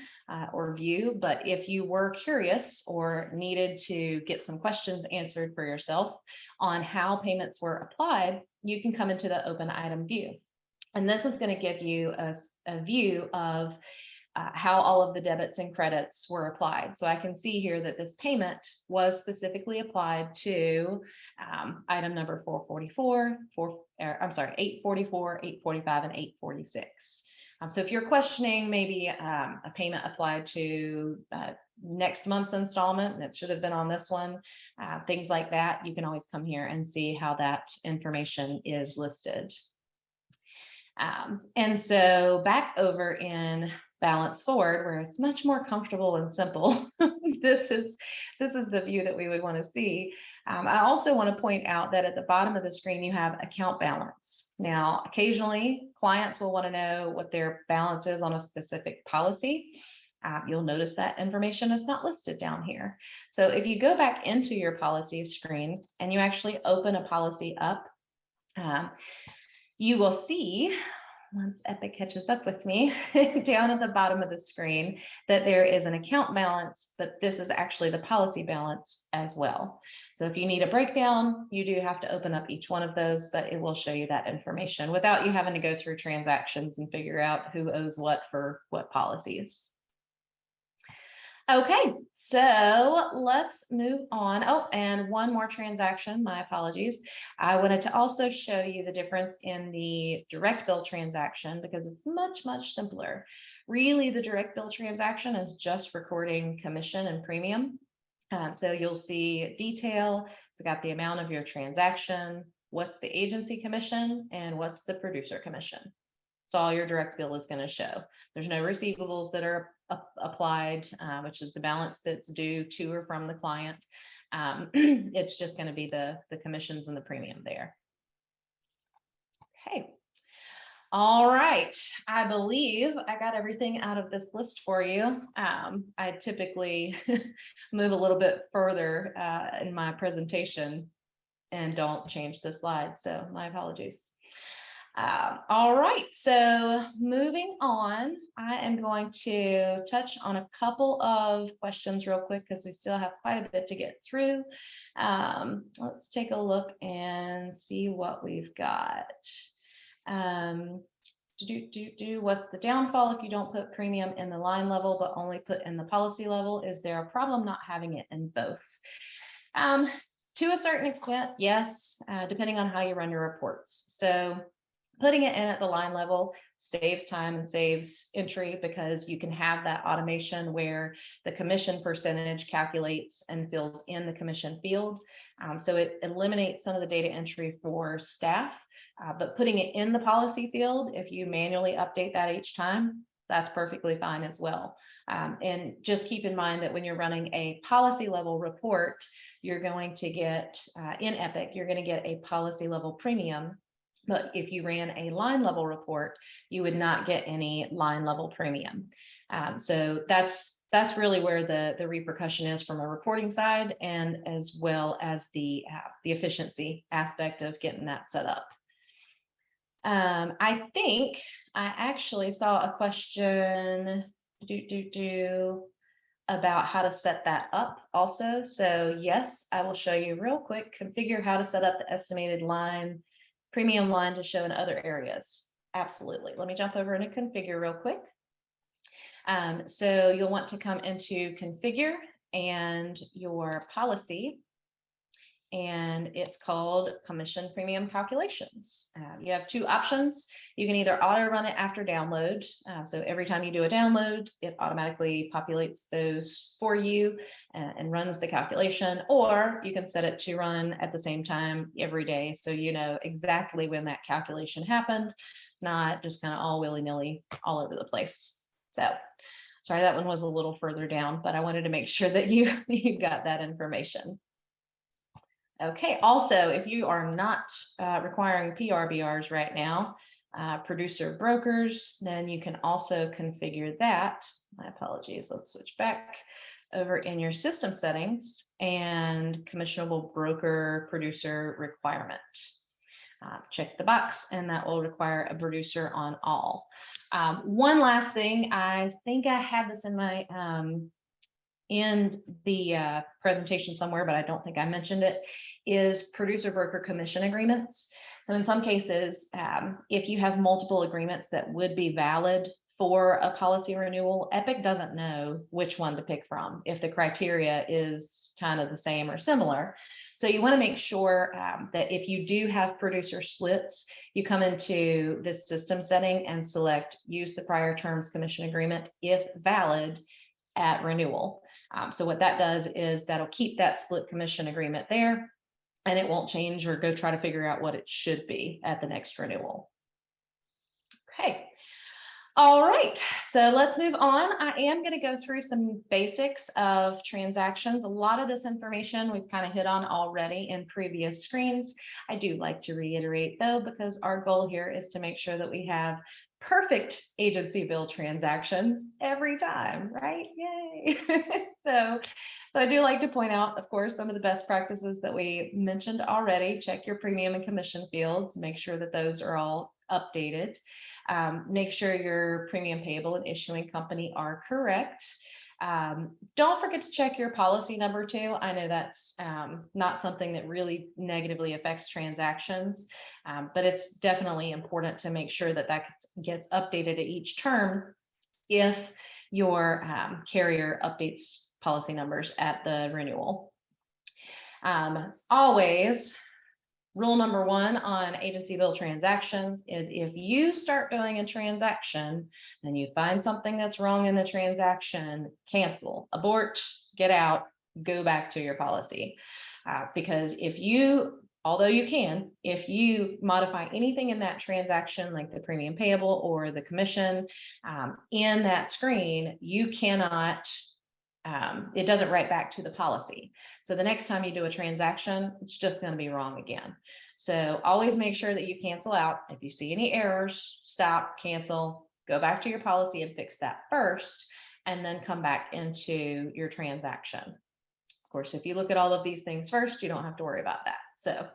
or view, but if you were curious or needed to get some questions answered for yourself on how payments were applied, you can come into the Open Item view. And this is going to give you a view of how all of the debits and credits were applied. So I can see here that this payment was specifically applied to item number 844, 845, and 846. So if you're questioning maybe a payment applied to next month's installment, and it should have been on this one, things like that, you can always come here and see how that information is listed. And so back over in Balance Forward, where it's much more comfortable and simple, this is the view that we would want to see. I also want to point out that at the bottom of the screen, you have account balance. Now, occasionally clients will want to know what their balance is on a specific policy. You'll notice that information is not listed down here. So if you go back into your policies screen and you actually open a policy up, you will see, once Epic catches up with me, down at the bottom of the screen, that there is an account balance, but this is actually the policy balance as well. So if you need a breakdown, you do have to open up each one of those, but it will show you that information without you having to go through transactions and figure out who owes what for what policies. Okay, so let's move on. Oh, and one more transaction, my apologies. I wanted to also show you the difference in the direct bill transaction because it's much, much simpler. Really, the direct bill transaction is just recording commission and premium. So you'll see detail. It's got the amount of your transaction, what's the agency commission, and what's the producer commission. That's all your direct bill is going to show. There's no receivables that are applied, which is the balance that's due to or from the client. It's just going to be the commissions and the premium there. Okay. All right. I believe I got everything out of this list for you. I typically move a little bit further in my presentation and don't change the slide, so my apologies. All right, so moving on, I am going to touch on a couple of questions real quick because we still have quite a bit to get through. Let's take a look and see what we've got. What's the downfall if you don't put premium in the line level but only put in the policy level? Is there a problem not having it in both? To a certain extent, yes, depending on how you run your reports. So putting it in at the line level saves time and saves entry because you can have that automation where the commission percentage calculates and fills in the commission field. So it eliminates some of the data entry for staff, but putting it in the policy field, if you manually update that each time, that's perfectly fine as well. And just keep in mind that when you're running a policy level report, you're going to get, in Epic, you're going to get a policy level premium. But if you ran a line level report, you would not get any line level premium. So that's really where the repercussion is from a reporting side, and as well as the efficiency aspect of getting that set up. I think I actually saw a question about how to set that up also. So yes, I will show you real quick, configure how to set up the estimated premium line to show in other areas. Absolutely. Let me jump over into configure real quick. So you'll want to come into configure and your policy, and it's called commission premium calculations. You have two options. You can either auto run it after download. So every time you do a download, it automatically populates those for you and runs the calculation, or you can set it to run at the same time every day. So you know exactly when that calculation happened, not just kind of all willy-nilly all over the place. So Sorry, that one was a little further down, but I wanted to make sure that you got that information. Okay, also, if you are not requiring PRBRs right now, producer brokers, then you can also configure that. My apologies, let's switch back over in your system settings and commissionable broker producer requirement. Check the box, and that will require a producer on all. One last thing, I think I have this in my presentation somewhere, but I don't think I mentioned it, is producer broker commission agreements. So in some cases, if you have multiple agreements that would be valid for a policy renewal, Epic doesn't know which one to pick from if the criteria is kind of the same or similar. So you want to make sure that if you do have producer splits, you come into this system setting and select use the prior terms commission agreement if valid at renewal. So what that does is that'll keep that split commission agreement there, and it won't change or go try to figure out what it should be at the next renewal. Okay. All right, so let's move on. I am going to go through some basics of transactions. A lot of this information we've kind of hit on already in previous screens. I do like to reiterate though, because our goal here is to make sure that we have perfect agency bill transactions every time, right? Yay. So I do like to point out, of course, some of the best practices that we mentioned already. Check your premium and commission fields, make sure that those are all updated. Make sure your premium payable and issuing company are correct. Don't forget to check your policy number too. I know that's not something that really negatively affects transactions, but it's definitely important to make sure that that gets updated at each term if your carrier updates policy numbers at the renewal. Always, rule number one on agency bill transactions is if you start doing a transaction and you find something that's wrong in the transaction, cancel, abort, get out, go back to your policy. Because if you, although you can, if you modify anything in that transaction, like the premium payable or the commission in that screen, you cannot, it doesn't write back to the policy. So the next time you do a transaction, it's just going to be wrong again. So always make sure that you cancel out. If you see any errors, stop, cancel, go back to your policy and fix that first, and then come back into your transaction. Of course, if you look at all of these things first, you don't have to worry about that. So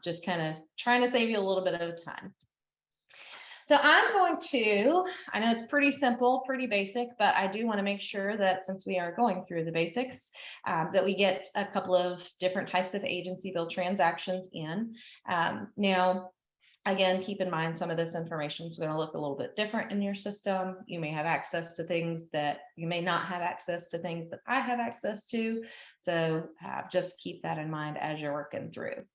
just kind of trying to save you a little bit of time. So I'm going to, I know it's pretty simple, pretty basic, but I do want to make sure that since we are going through the basics, that we get a couple of different types of agency bill transactions in. Now, again, keep in mind some of this information is going to look a little bit different in your system. You may have access to things that you may not have access to things that I have access to. So just keep that in mind as you're working through.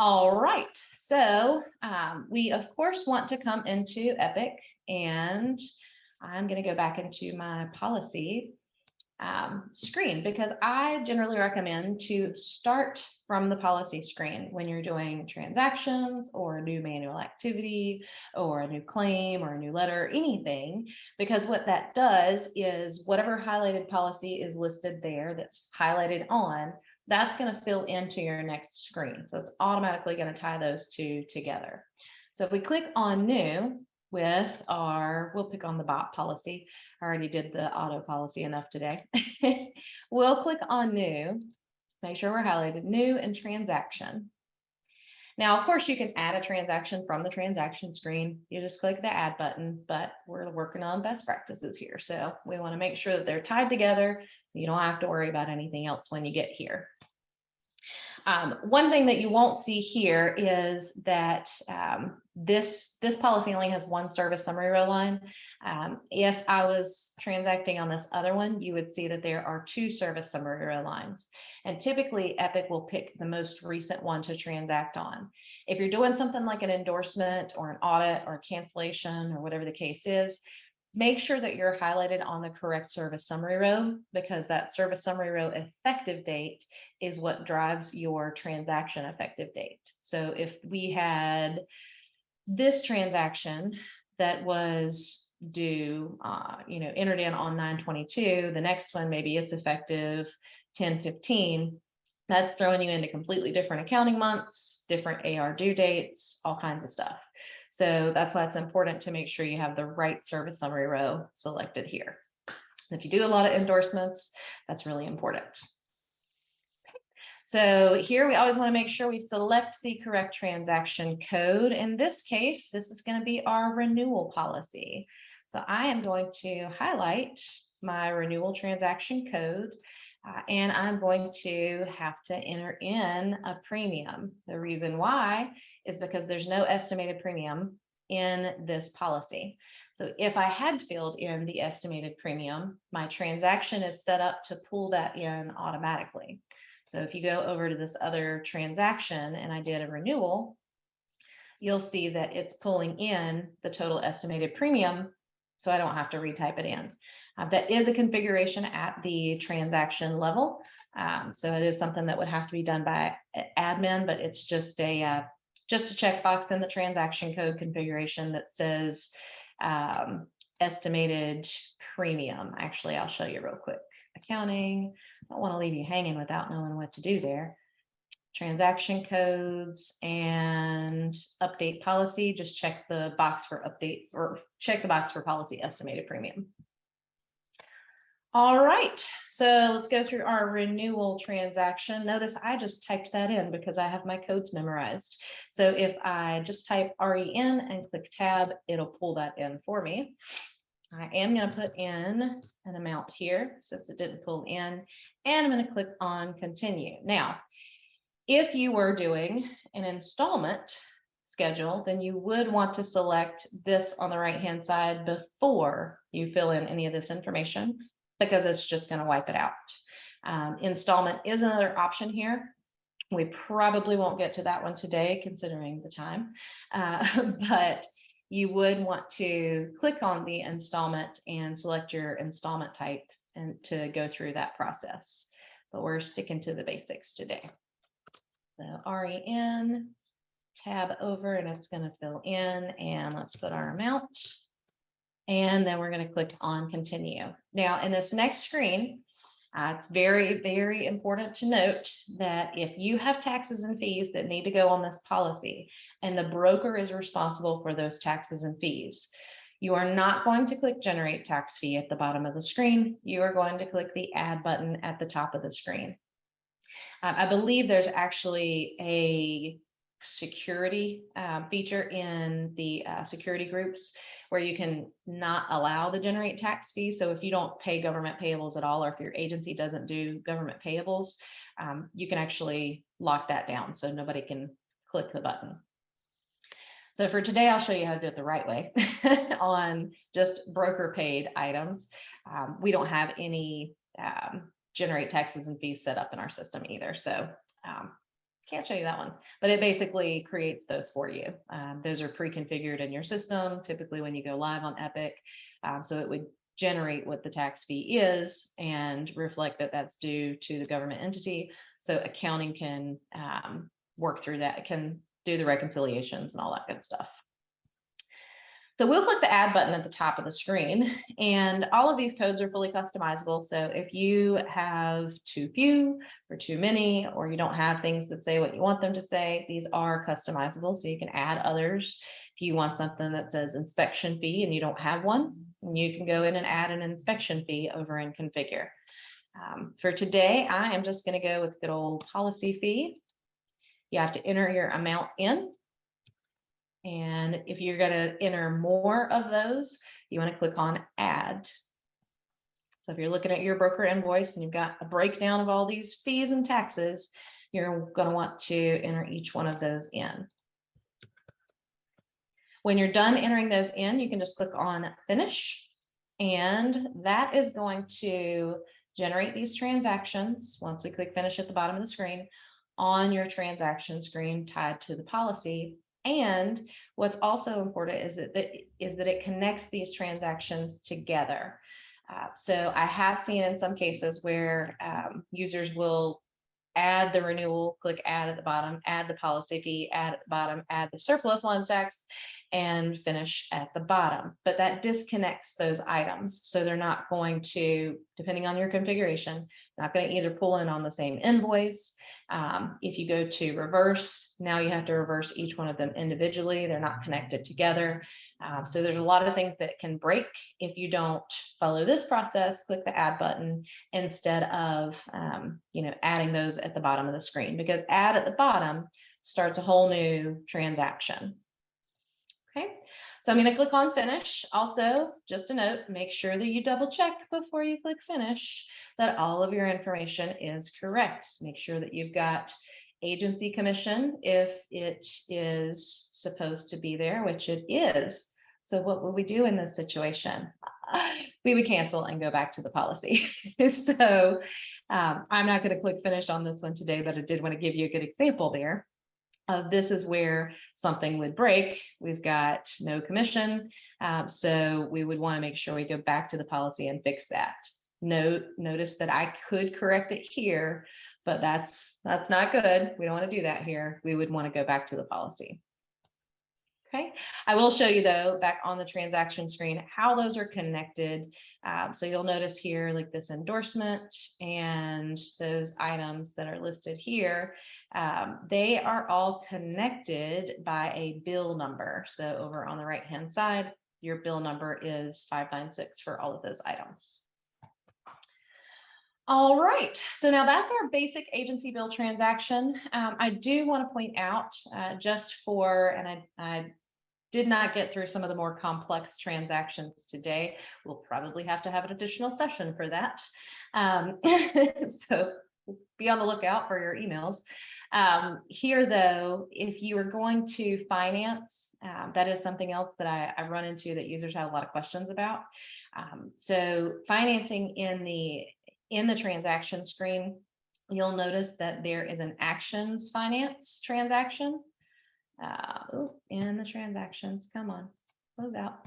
All right, so we of course want to come into Epic, and I'm going to go back into my policy screen because I generally recommend to start from the policy screen when you're doing transactions or a new manual activity or a new claim or a new letter, anything, because what that does is whatever highlighted policy is listed there that's highlighted on, that's going to fill into your next screen. So it's automatically going to tie those two together. So if we click on new with our, we'll pick on the bot policy. I already did the auto policy enough today. We'll click on new, make sure we're highlighted new and transaction. Now, of course, you can add a transaction from the transaction screen. You just click the add button, but we're working on best practices here. So we want to make sure that they're tied together so you don't have to worry about anything else when you get here. One thing that you won't see here is that this policy only has one service summary row line. If I was transacting on this other one, you would see that there are two service summary row lines. And typically Epic will pick the most recent one to transact on. If you're doing something like an endorsement or an audit or a cancellation or whatever the case is, make sure that you're highlighted on the correct service summary row, because that service summary row effective date is what drives your transaction effective date. So if we had this transaction that was due, entered in on 9/22. The next one, maybe it's effective 10/15. That's throwing you into completely different accounting months, different AR due dates, all kinds of stuff. So that's why it's important to make sure you have the right service summary row selected here. If you do a lot of endorsements, that's really important. So here we always want to make sure we select the correct transaction code. In this case, this is going to be our renewal policy. So I am going to highlight my renewal transaction code, and I'm going to have to enter in a premium. The reason why is because there's no estimated premium in this policy. So if I had filled in the estimated premium, my transaction is set up to pull that in automatically. So if you go over to this other transaction and I did a renewal, you'll see that it's pulling in the total estimated premium, so I don't have to retype it in. That is a configuration at the transaction level. So it is something that would have to be done by admin, but it's just a checkbox in the transaction code configuration that says estimated premium. Actually, I'll show you real quick. Accounting. I don't want to leave you hanging without knowing what to do there. Transaction codes and update policy. Just check the box for update, or check the box for policy estimated premium. All right, so let's go through our renewal transaction. Notice I just typed that in because I have my codes memorized. So if I just type REN and click tab, it'll pull that in for me. I am going to put in an amount here since it didn't pull in, and I'm going to click on continue. Now, if you were doing an installment schedule, then you would want to select this on the right-hand side before you fill in any of this information, because it's just going to wipe it out. Installment is another option here. We probably won't get to that one today, considering the time, but you would want to click on the installment and select your installment type and to go through that process. But we're sticking to the basics today. So REN, tab over, and it's going to fill in, and let's put our amount. And then we're going to click on continue. Now in this next screen, it's very, very important to note that if you have taxes and fees that need to go on this policy and the broker is responsible for those taxes and fees, you are not going to click generate tax fee at the bottom of the screen. You are going to click the add button at the top of the screen. I believe there's actually a security feature in the security groups where you can not allow the generate tax fee. So if you don't pay government payables at all, or if your agency doesn't do government payables, you can actually lock that down so nobody can click the button. So for today, I'll show you how to do it the right way on just broker paid items. We don't have any generate taxes and fees set up in our system either. So can't show you that one, but it basically creates those for you. Those are pre-configured in your system, typically when you go live on Epic. So it would generate what the tax fee is and reflect that that's due to the government entity. So accounting can work through that, it can do the reconciliations and all that good stuff. So we'll click the add button at the top of the screen, and all of these codes are fully customizable. So if you have too few or too many, or you don't have things that say what you want them to say, these are customizable. So you can add others. If you want something that says inspection fee and you don't have one, you can go in and add an inspection fee over in configure. For today, I am just going to go with good old policy fee. You have to enter your amount in. And if you're going to enter more of those, you want to click on add. So if you're looking at your broker invoice and you've got a breakdown of all these fees and taxes, you're going to want to enter each one of those in. When you're done entering those in, you can just click on finish, and that is going to generate these transactions once we click finish at the bottom of the screen on your transaction screen tied to the policy. And what's also important is that it connects these transactions together. So I have seen in some cases where users will add the renewal, click add at the bottom, add the policy fee, add at the bottom, add the surplus lines tax, and finish at the bottom. But that disconnects those items. So they're not going to, depending on your configuration, not going to either pull in on the same invoice. If you go to reverse, now you have to reverse each one of them individually. They're not connected together. So there's a lot of things that can break if you don't follow this process, click the add button instead of adding those at the bottom of the screen, because add at the bottom starts a whole new transaction. Okay, so I'm going to click on finish. Also, just a note, make sure that you double check before you click finish that all of your information is correct. Make sure that you've got agency commission if it is supposed to be there, which it is. So what would we do in this situation? We would cancel and go back to the policy. So I'm not going to click finish on this one today, but I did want to give you a good example there. This is where something would break. We've got no commission. So we would want to make sure we go back to the policy and fix that. Notice that I could correct it here, but that's not good. We don't want to do that here. We would want to go back to the policy. Okay, I will show you though, back on the transaction screen, how those are connected. So you'll notice here, like this endorsement and those items that are listed here, they are all connected by a bill number. So over on the right-hand side, your bill number is 596 for all of those items. All right, so now that's our basic agency bill transaction. I do want to point out just for, and I did not get through some of the more complex transactions today. We'll probably have to have an additional session for that. So be on the lookout for your emails. Here though, if you are going to finance, that is something else that I run into that users have a lot of questions about. So financing in the transaction screen, you'll notice that there is an actions finance transaction. In the transactions, come on, close out.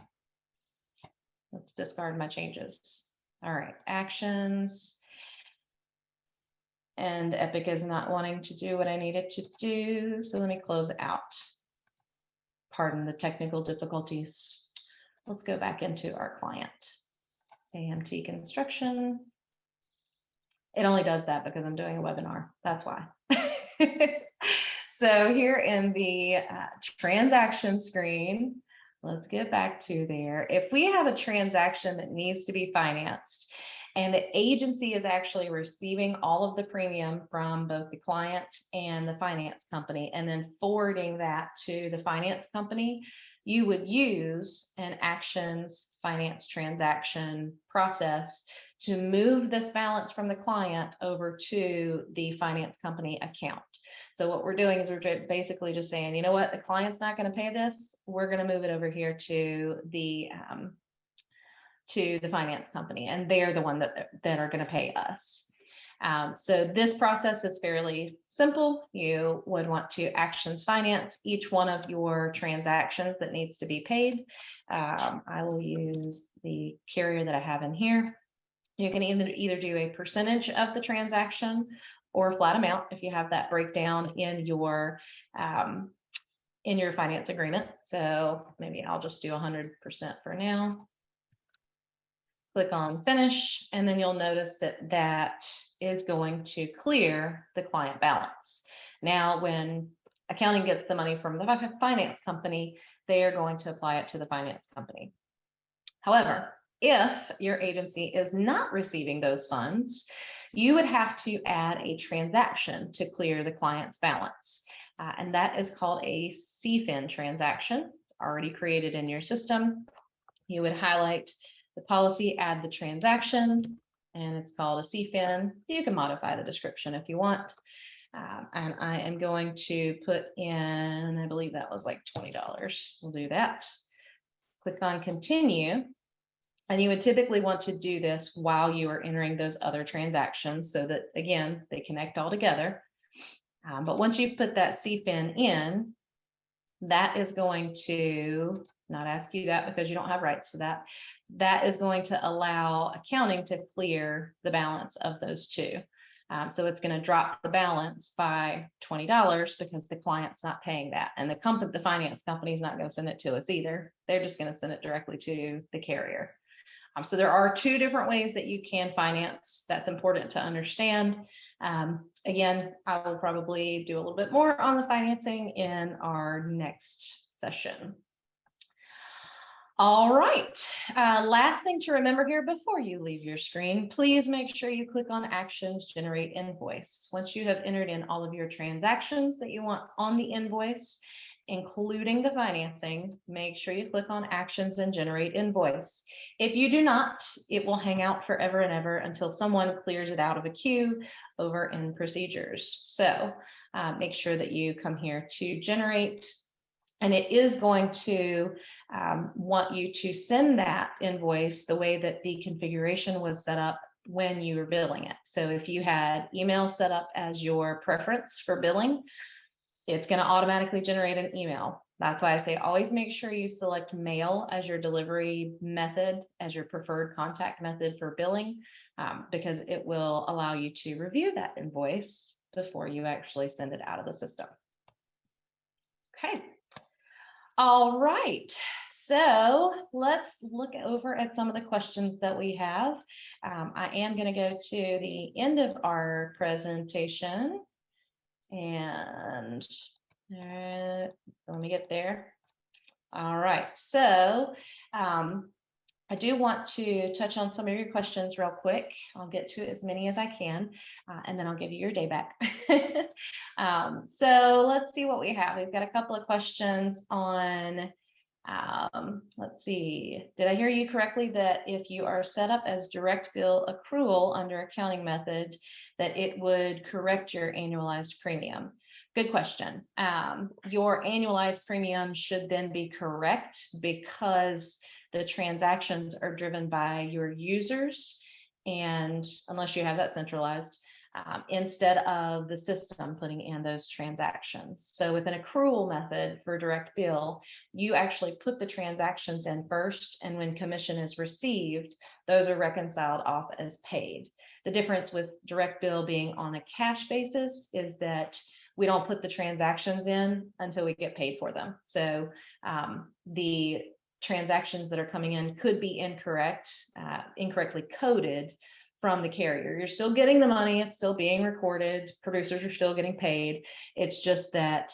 Let's discard my changes. All right, actions. And Epic is not wanting to do what I need it to do. So let me close out. Pardon the technical difficulties. Let's go back into our client. AMT construction. It only does that because I'm doing a webinar. That's why. So here in the transaction screen, let's get back to there. If we have a transaction that needs to be financed and the agency is actually receiving all of the premium from both the client and the finance company and then forwarding that to the finance company, you would use an actions finance transaction process to move this balance from the client over to the finance company account. So what we're doing is we're basically just saying, you know what, the client's not going to pay this. We're going to move it over here to the finance company, and they're the one that are going to pay us. So this process is fairly simple. You would want to actions finance each one of your transactions that needs to be paid. I will use the carrier that I have in here. You can either do a percentage of the transaction or a flat amount if you have that breakdown in your finance agreement. So maybe I'll just do 100% for now. Click on finish, and then you'll notice that that is going to clear the client balance. Now, when accounting gets the money from the finance company, they are going to apply it to the finance company. However, if your agency is not receiving those funds, you would have to add a transaction to clear the client's balance. And that is called a CFIN transaction. It's already created in your system. You would highlight the policy, add the transaction, and it's called a CFIN. You can modify the description if you want. And I am going to put in, I believe that was like $20. We'll do that. Click on continue. And you would typically want to do this while you are entering those other transactions so that, again, they connect all together. But once you've put that CFIN in, that is going to not ask you that because you don't have rights to that. That is going to allow accounting to clear the balance of those two. So it's going to drop the balance by $20 because the client's not paying that. And the finance company is not going to send it to us either. They're just going to send it directly to the carrier. So there are two different ways that you can finance. That's important to understand. Again, I will probably do a little bit more on the financing in our next session. All right, last thing to remember here before you leave your screen, please make sure you click on Actions, Generate Invoice. Once you have entered in all of your transactions that you want on the invoice, including the financing, make sure you click on Actions and Generate Invoice. If you do not, it will hang out forever and ever until someone clears it out of a queue over in Procedures. So make sure that you come here to Generate. And it is going to want you to send that invoice the way that the configuration was set up when you were billing it. So if you had email set up as your preference for billing, it's going to automatically generate an email. That's why I say always make sure you select mail as your delivery method, as your preferred contact method for billing, because it will allow you to review that invoice before you actually send it out of the system. Okay. All right, so let's look over at some of the questions that we have. I am going to go to the end of our presentation, and let me get there. All right, so I do want to touch on some of your questions real quick. I'll get to as many as I can, and then I'll give you your day back. So let's see what we have. We've got a couple of questions on, let's see, did I hear you correctly that if you are set up as direct bill accrual under accounting method, that it would correct your annualized premium? Good question. Your annualized premium should then be correct because the transactions are driven by your users, and unless you have that centralized, instead of the system putting in those transactions. So with an accrual method for direct bill, you actually put the transactions in first, and when commission is received, those are reconciled off as paid. The difference with direct bill being on a cash basis is that we don't put the transactions in until we get paid for them. So the transactions that are coming in could be incorrectly coded from the carrier. You're still getting the money, it's still being recorded, producers are still getting paid. It's just that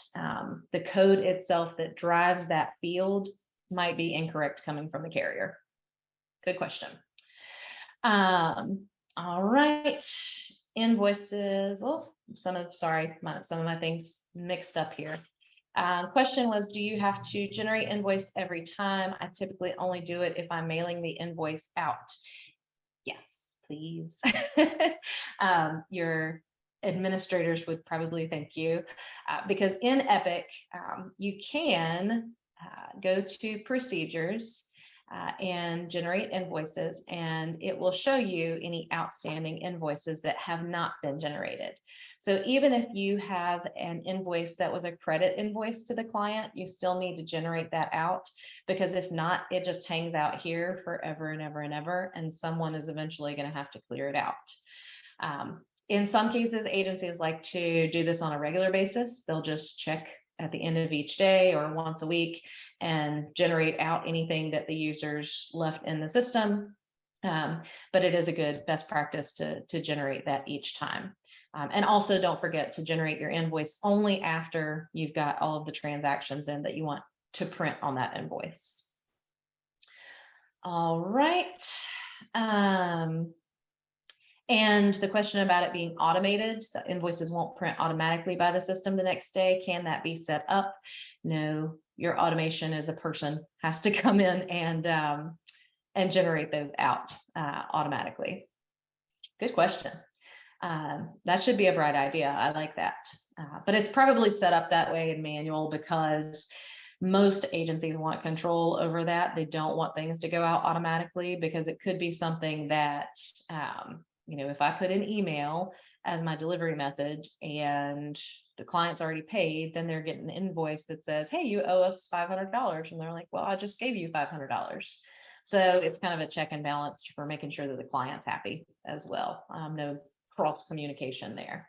the code itself that drives that field might be incorrect coming from the carrier. Good question. All right, invoices. Oh, some of my things mixed up here. Question was, do you have to generate invoice every time? I typically only do it if I'm mailing the invoice out. Yes, please. Your administrators would probably thank you because in Epic, you can go to procedures and generate invoices, and it will show you any outstanding invoices that have not been generated. So even if you have an invoice that was a credit invoice to the client, you still need to generate that out, because if not, it just hangs out here forever and ever and ever, and someone is eventually going to have to clear it out. In some cases, agencies like to do this on a regular basis. They'll just check at the end of each day or once a week and generate out anything that the users left in the system. But it is a good best practice to generate that each time. And also don't forget to generate your invoice only after you've got all of the transactions in that you want to print on that invoice. All right. And the question about it being automated, so invoices won't print automatically by the system the next day. Can that be set up? No, your automation as a person has to come in and generate those out automatically. Good question. That should be a bright idea. I like that. But it's probably set up that way in manual because most agencies want control over that. They don't want things to go out automatically because it could be something that, if I put an email as my delivery method and the client's already paid, then they're getting an invoice that says, hey, you owe us $500. And they're like, well, I just gave you $500. So it's kind of a check and balance for making sure that the client's happy as well. No cross communication there.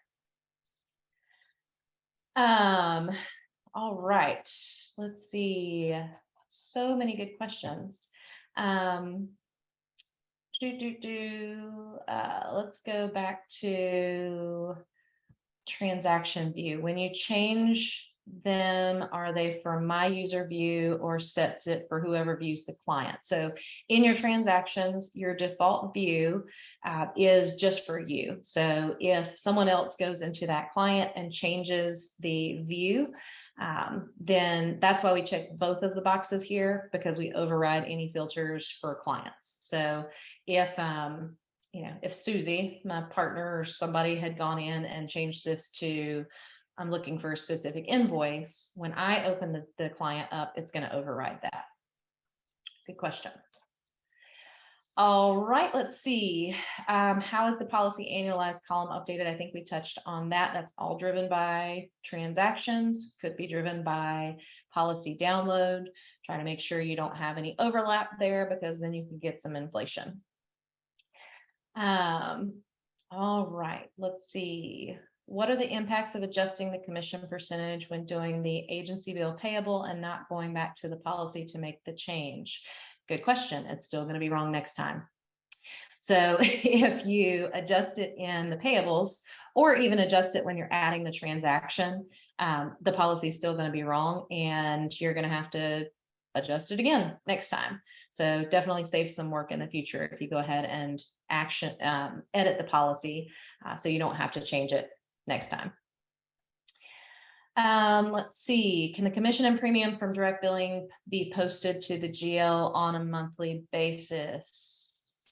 All right, let's see. So many good questions. Let's go back to transaction view. When you change them, are they for my user view or sets it for whoever views the client? So in your transactions, your default view is just for you. So if someone else goes into that client and changes the view, then that's why we check both of the boxes here, because we override any filters for clients. So if if Susie, my partner, or somebody had gone in and changed this to, I'm looking for a specific invoice, when I open the client up, it's going to override that. Good question. All right, let's see. How is the policy annualized column updated? I think we touched on that. That's all driven by transactions, could be driven by policy download. Try to make sure you don't have any overlap there, because then you can get some inflation. All right, let's see. What are the impacts of adjusting the commission percentage when doing the agency bill payable and not going back to the policy to make the change? Good question. It's still going to be wrong next time. So if you adjust it in the payables, or even adjust it when you're adding the transaction, the policy is still going to be wrong, and you're going to have to adjust it again next time. So definitely save some work in the future if you go ahead and edit the policy, so you don't have to change it next time. Let's see, can the commission and premium from direct billing be posted to the GL on a monthly basis?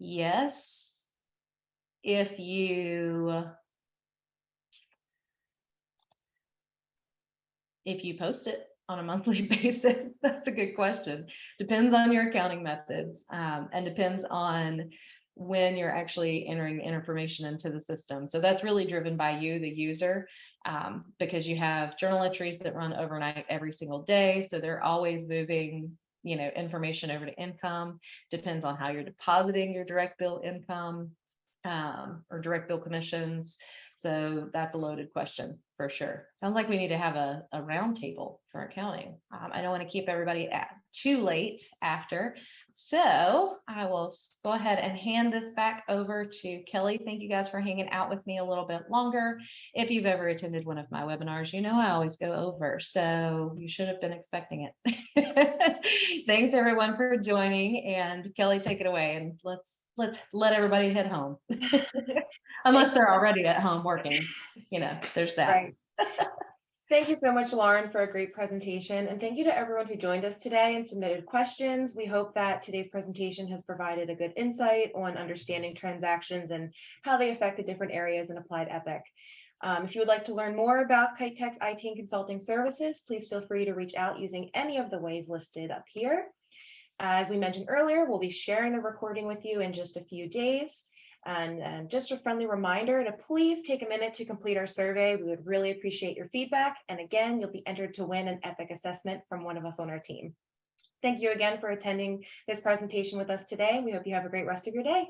Yes, if you post it on a monthly basis. That's a good question. Depends on your accounting methods, and depends on when you're actually entering information into the system. So that's really driven by you, the user, because you have journal entries that run overnight every single day. So they're always moving, information over to income. Depends on how you're depositing your direct bill income, or direct bill commissions. So that's a loaded question for sure. Sounds like we need to have a round table for accounting. I don't want to keep everybody too late after. So I will go ahead and hand this back over to Kelly. Thank you guys for hanging out with me a little bit longer. If you've ever attended one of my webinars, I always go over, so you should have been expecting it. Thanks everyone for joining, and Kelly, take it away, and let's let everybody head home. Unless they're already at home working, there's that. Right. Thank you so much, Lauren, for a great presentation. And thank you to everyone who joined us today and submitted questions. We hope that today's presentation has provided a good insight on understanding transactions and how they affect the different areas in Applied Epic. If you would like to learn more about KiteTech's IT and consulting services, please feel free to reach out using any of the ways listed up here. As we mentioned earlier, we'll be sharing the recording with you in just a few days. And just a friendly reminder to please take a minute to complete our survey. We would really appreciate your feedback. And again, you'll be entered to win an Epic assessment from one of us on our team. Thank you again for attending this presentation with us today. We hope you have a great rest of your day.